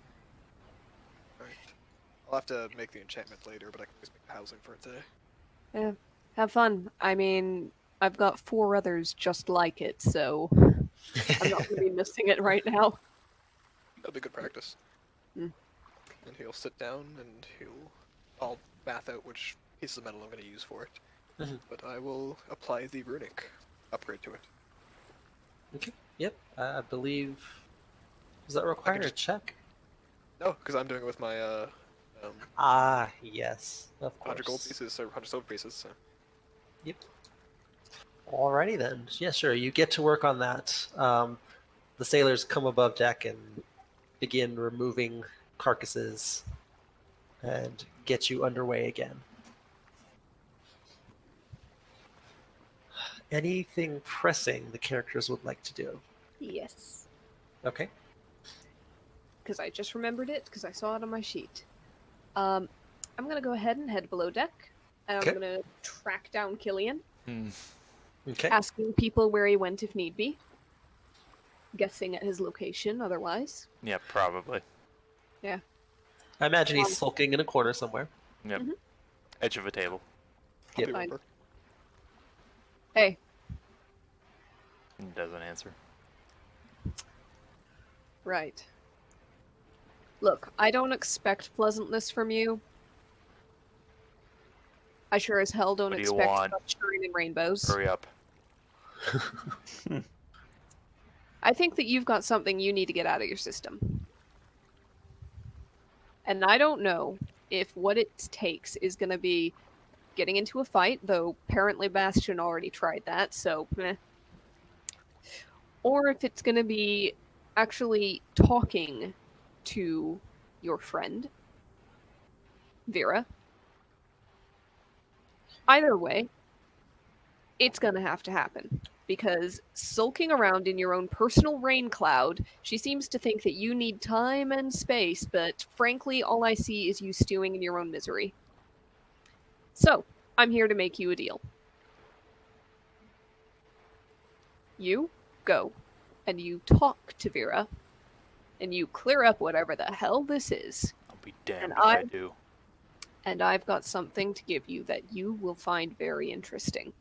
Alright. I'll have to make the enchantment later, but I can just make the housing for it today. Yeah, have fun. I mean, I've got 4 others just like it, so I'm not going to be missing it right now. That'll be good practice. Mm. And he'll sit down and I'll math out which pieces of metal I'm going to use for it. Mhm. But I will apply the runic upgrade to it. Okay. Yep. I believe. Does that require a just- check? No, because I'm doing it with my Ah, yes, of course. 100 gold pieces or 100 silver pieces. So. Yep. Alrighty then. Yeah, sure. You get to work on that. The sailors come above deck and begin removing carcasses and get you underway again. Anything pressing the characters would like to do? Yes. Okay. Because I just remembered it, because I saw it on my sheet. I'm going to go ahead and head below deck, and I'm Okay. going to track down Killian, Okay. asking people where he went if need be. Guessing at his location otherwise. Yeah, probably. I imagine he's sulking in a corner somewhere. Yep. Mhm. Edge of a table. I'll Yep. be Fine. Roper. Hey, Doesn't answer. right. Look, I don't expect pleasantness from you. I sure as hell don't What do you expect want? sunshine and rainbows. Hurry up. I think that you've got something you need to get out of your system. And I don't know if what it takes is going to be getting into a fight, though apparently Bastion already tried that, so meh. Or if it's going to be actually talking to your friend, Vera. Either way, it's going to have to happen. Because sulking around in your own personal rain cloud, she seems to think that you need time and space, but frankly, all I see is you stewing in your own misery. So, I'm here to make you a deal. You go, and you talk to Vera, and you clear up whatever the hell this is. I'll be damned And if I I- do. And I've got something to give you that you will find very interesting.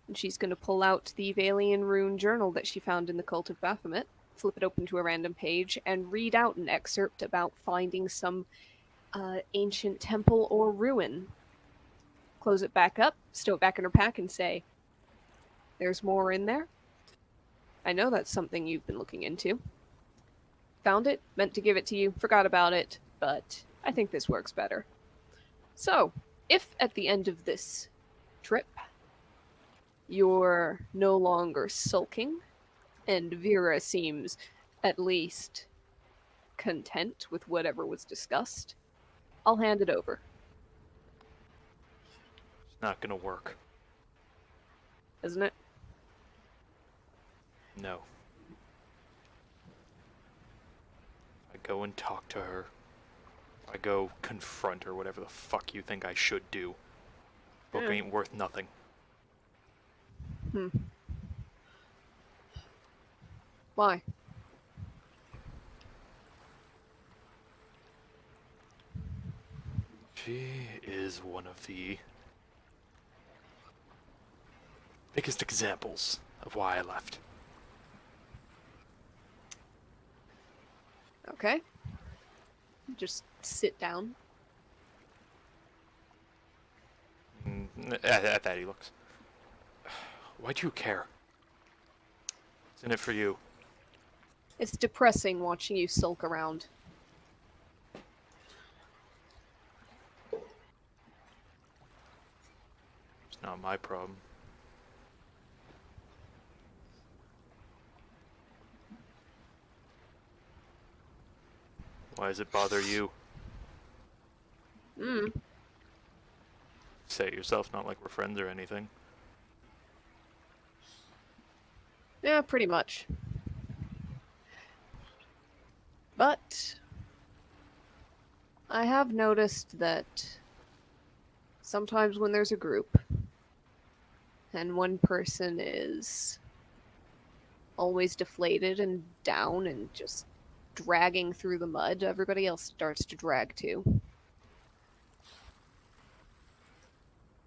And she's going to pull out the Valian rune journal that she found in the Cult of Baphomet, flip it open to a random page, and read out an excerpt about finding some ancient temple or ruin. Close it back up, stow it back in her pack, and say, "There's more in there? I know that's something you've been looking into. Found it, meant to give it to you, forgot about it, but I think this works better. So, if at the end of this trip you're no longer sulking, and Vera seems at least content with whatever was discussed, I'll hand it over. It's not gonna work. Isn't it? No. I go and talk to her. I go confront her, whatever the fuck you think I should do. Book Yeah. ain't worth nothing. Why? She is one of the biggest examples of why I left. Okay. Just sit down. Mm, At that he looks. Why do you care? What's in it for you? It's depressing watching you sulk around. It's not my problem. Why does it bother you? Hmm. Say it yourself, not like we're friends or anything. Yeah, pretty much. But I have noticed that sometimes when there's a group and one person is always deflated and down and just dragging through the mud, everybody else starts to drag too.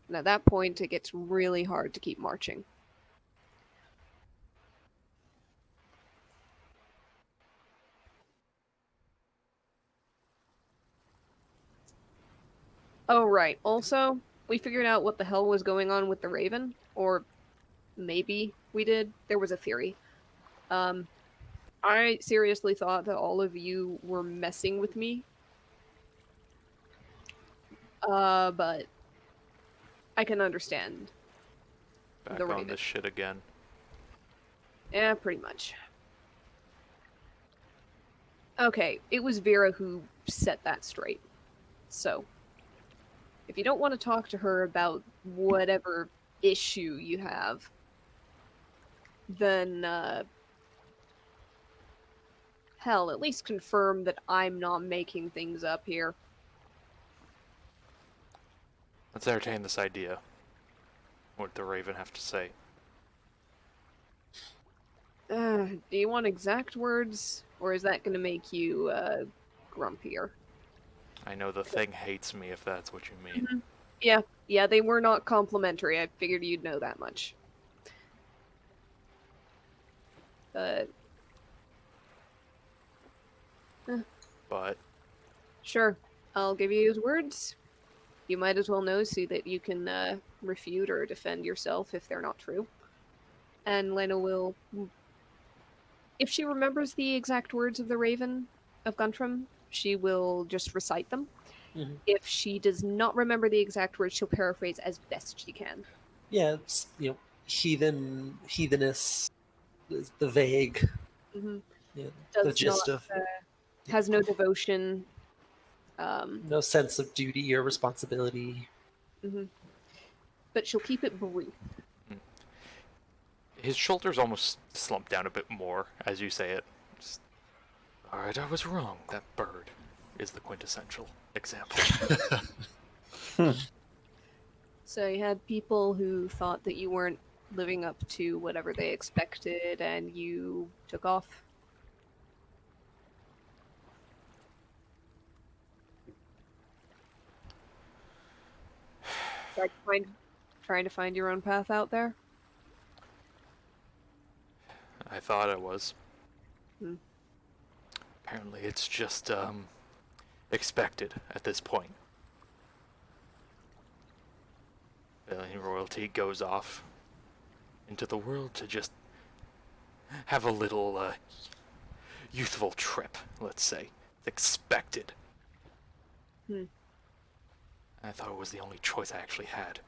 And at that point, it gets really hard to keep marching. Oh, right. Also, we figured out what the hell was going on with the Raven. Or maybe we did. There was a theory. I seriously thought that all of you were messing with me. But I can understand Back the on Raven. this shit again. Yeah, pretty much. Okay, it was Vera who set that straight. So, if you don't want to talk to her about whatever issue you have, then, hell, at least confirm that I'm not making things up here. Let's entertain this idea. What the Raven have to say? Do you want exact words, or is that going to make you, grumpier? I know the thing hates me if that's what you mean. Yeah, they were not complimentary. I figured you'd know that much. But Sure, I'll give you his words. You might as well know so that you can refute or defend yourself if they're not true. And Lena will, if she remembers the exact words of the Raven of Guntram, she will just recite them. Mhm. If she does not remember the exact words, she'll paraphrase as best she can. Yeah, it's, heathenous, the vague, Mm-hmm. the Does gist not, of has no devotion. no sense of duty or responsibility. Mm-hmm. But she'll keep it brief. his shoulders almost slump down a bit more as you say it. Just, alright, I was wrong. That bird is the quintessential example. So you had people who thought that you weren't living up to whatever they expected, and you took off. Trying to find your own path out there. I thought I was. Hmm. Apparently it's just, expected at this point. Alien royalty goes off into the world to just have a little, youthful trip, let's say. It's expected. Hmm. I thought it was the only choice I actually had.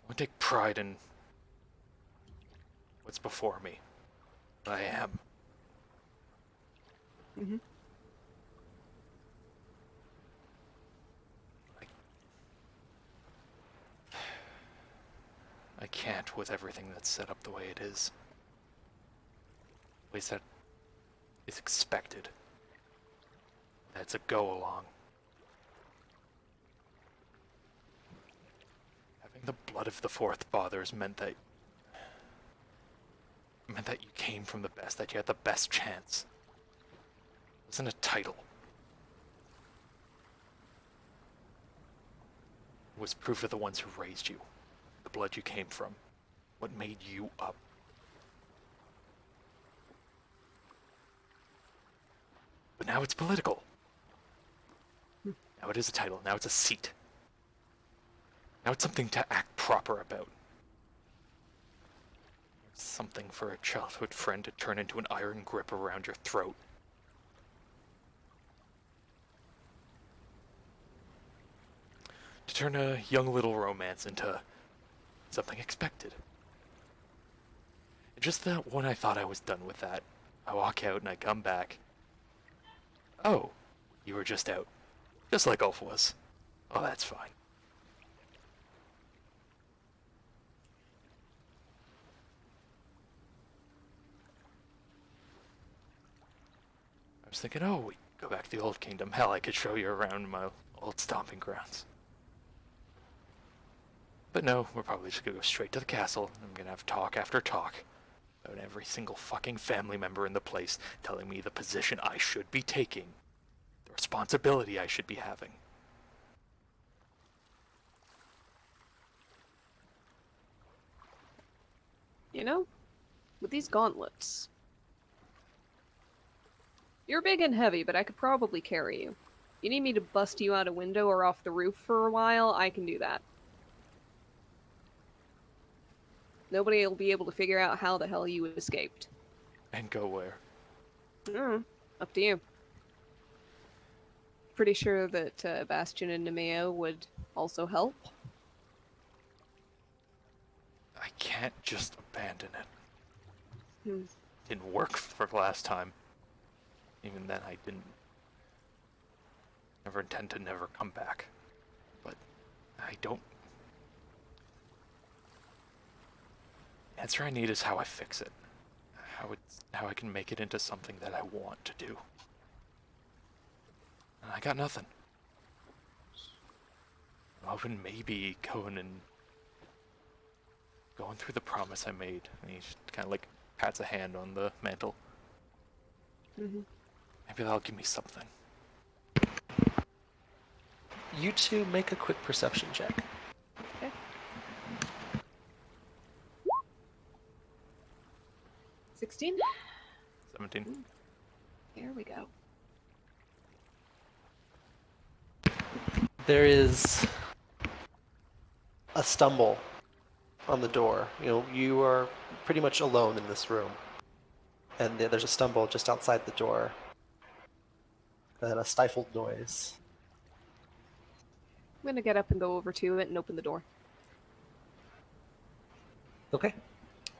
I take pride in what's before me. What I am. Mm-hmm. I can't with everything that's set up the way it is. At least that is expected. That's a go-along. Having the blood of the Fourth Fathers meant that you came from the best, that you had the best chance. It wasn't a title. It was proof of the ones who raised you, the blood you came from, what made you up. But now it's political. Now it is a title. Now it's a seat. Now it's something to act proper about. It's something for a childhood friend to turn into an iron grip around your throat. To turn a young little romance into something expected. And just that when I thought I was done with that, I walk out and I come back. Oh, you were just out. Just like Ulf was. Oh, that's fine. I was thinking, oh, we go back to the old kingdom. Hell, I could show you around my old stomping grounds. But no, we're probably just gonna go straight to the castle. I'm gonna have talk after talk about every single fucking family member in the place telling me the position I should be taking, the responsibility I should be having. You know, with these gauntlets, you're big and heavy, but I could probably carry you. You need me to bust you out a window or off the roof for a while, I can do that. Nobody will be able to figure out how the hell you escaped. And go where? Up to you. Pretty sure that Bastion and Nemeo would also help. I can't just abandon it. Hmm. Didn't work for the last time. Even then, I didn't never intend to never come back. But I don't. The answer I need is how I fix it. How I can make it into something that I want to do. And I got nothing. I'm hoping maybe going through the promise I made. And he just kind of like pats a hand on the mantle. Mm-hmm. Maybe that'll give me something. You two make a quick perception check. Okay. 16? 17. Here we go. There is a stumble on the door. You know, you are pretty much alone in this room. And there's a stumble just outside the door. And a stifled noise. I'm gonna get up and go over to it and open the door. Okay.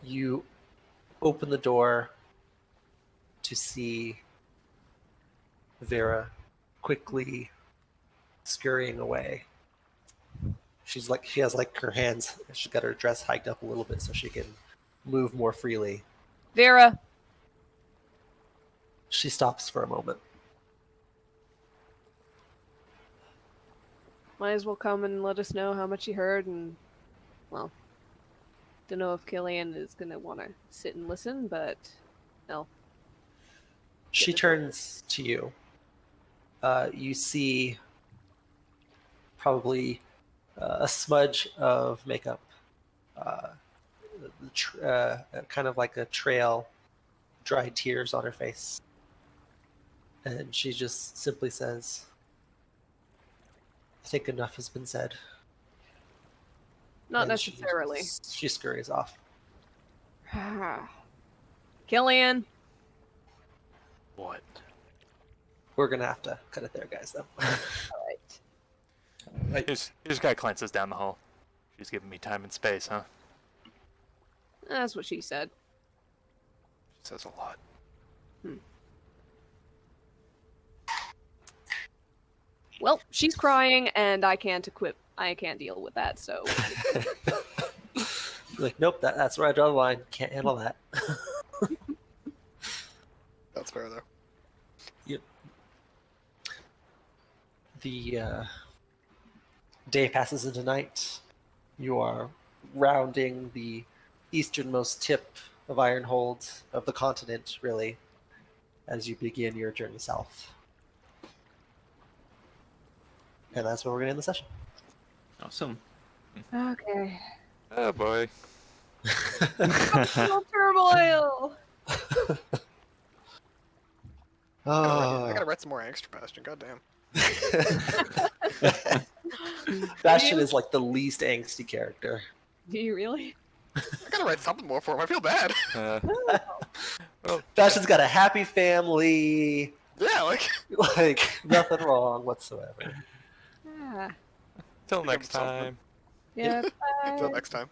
You open the door to see Vera quickly scurrying away. She has like her hands, she's got her dress hiked up a little bit so she can move more freely. Vera! She stops for a moment. Might as well come and let us know how much you heard and, well, don't know if Killian is gonna want to sit and listen, but no. She turns to you. You see probably a smudge of makeup, kind of like a trail, dried tears on her face. And she just simply says, I think enough has been said. Not And necessarily. She scurries off. Killian! What? We're gonna have to cut it there, guys, though. Alright. Here's guy glances down the hall. She's giving me time and space, huh? That's what she said. She says a lot. Well, she's crying, and I can't deal with that, so... Like, nope, that's where I draw the line. Can't handle that. That's fair, though. Yep. The day passes into night. You are rounding the easternmost tip of Ironhold, of the continent, really, as you begin your journey south. And that's where we're going to end the session. Awesome. Okay. Oh boy. No turmoil! I gotta write some more angst for Bastion. Goddamn. Bastion is like the least angsty character. Do you really? I gotta write something more for him. I feel bad. Well, Bastion's got a happy family, Yeah, like. like nothing wrong whatsoever. Ah. till Think next of something. time. Yeah. Until Bye. next time.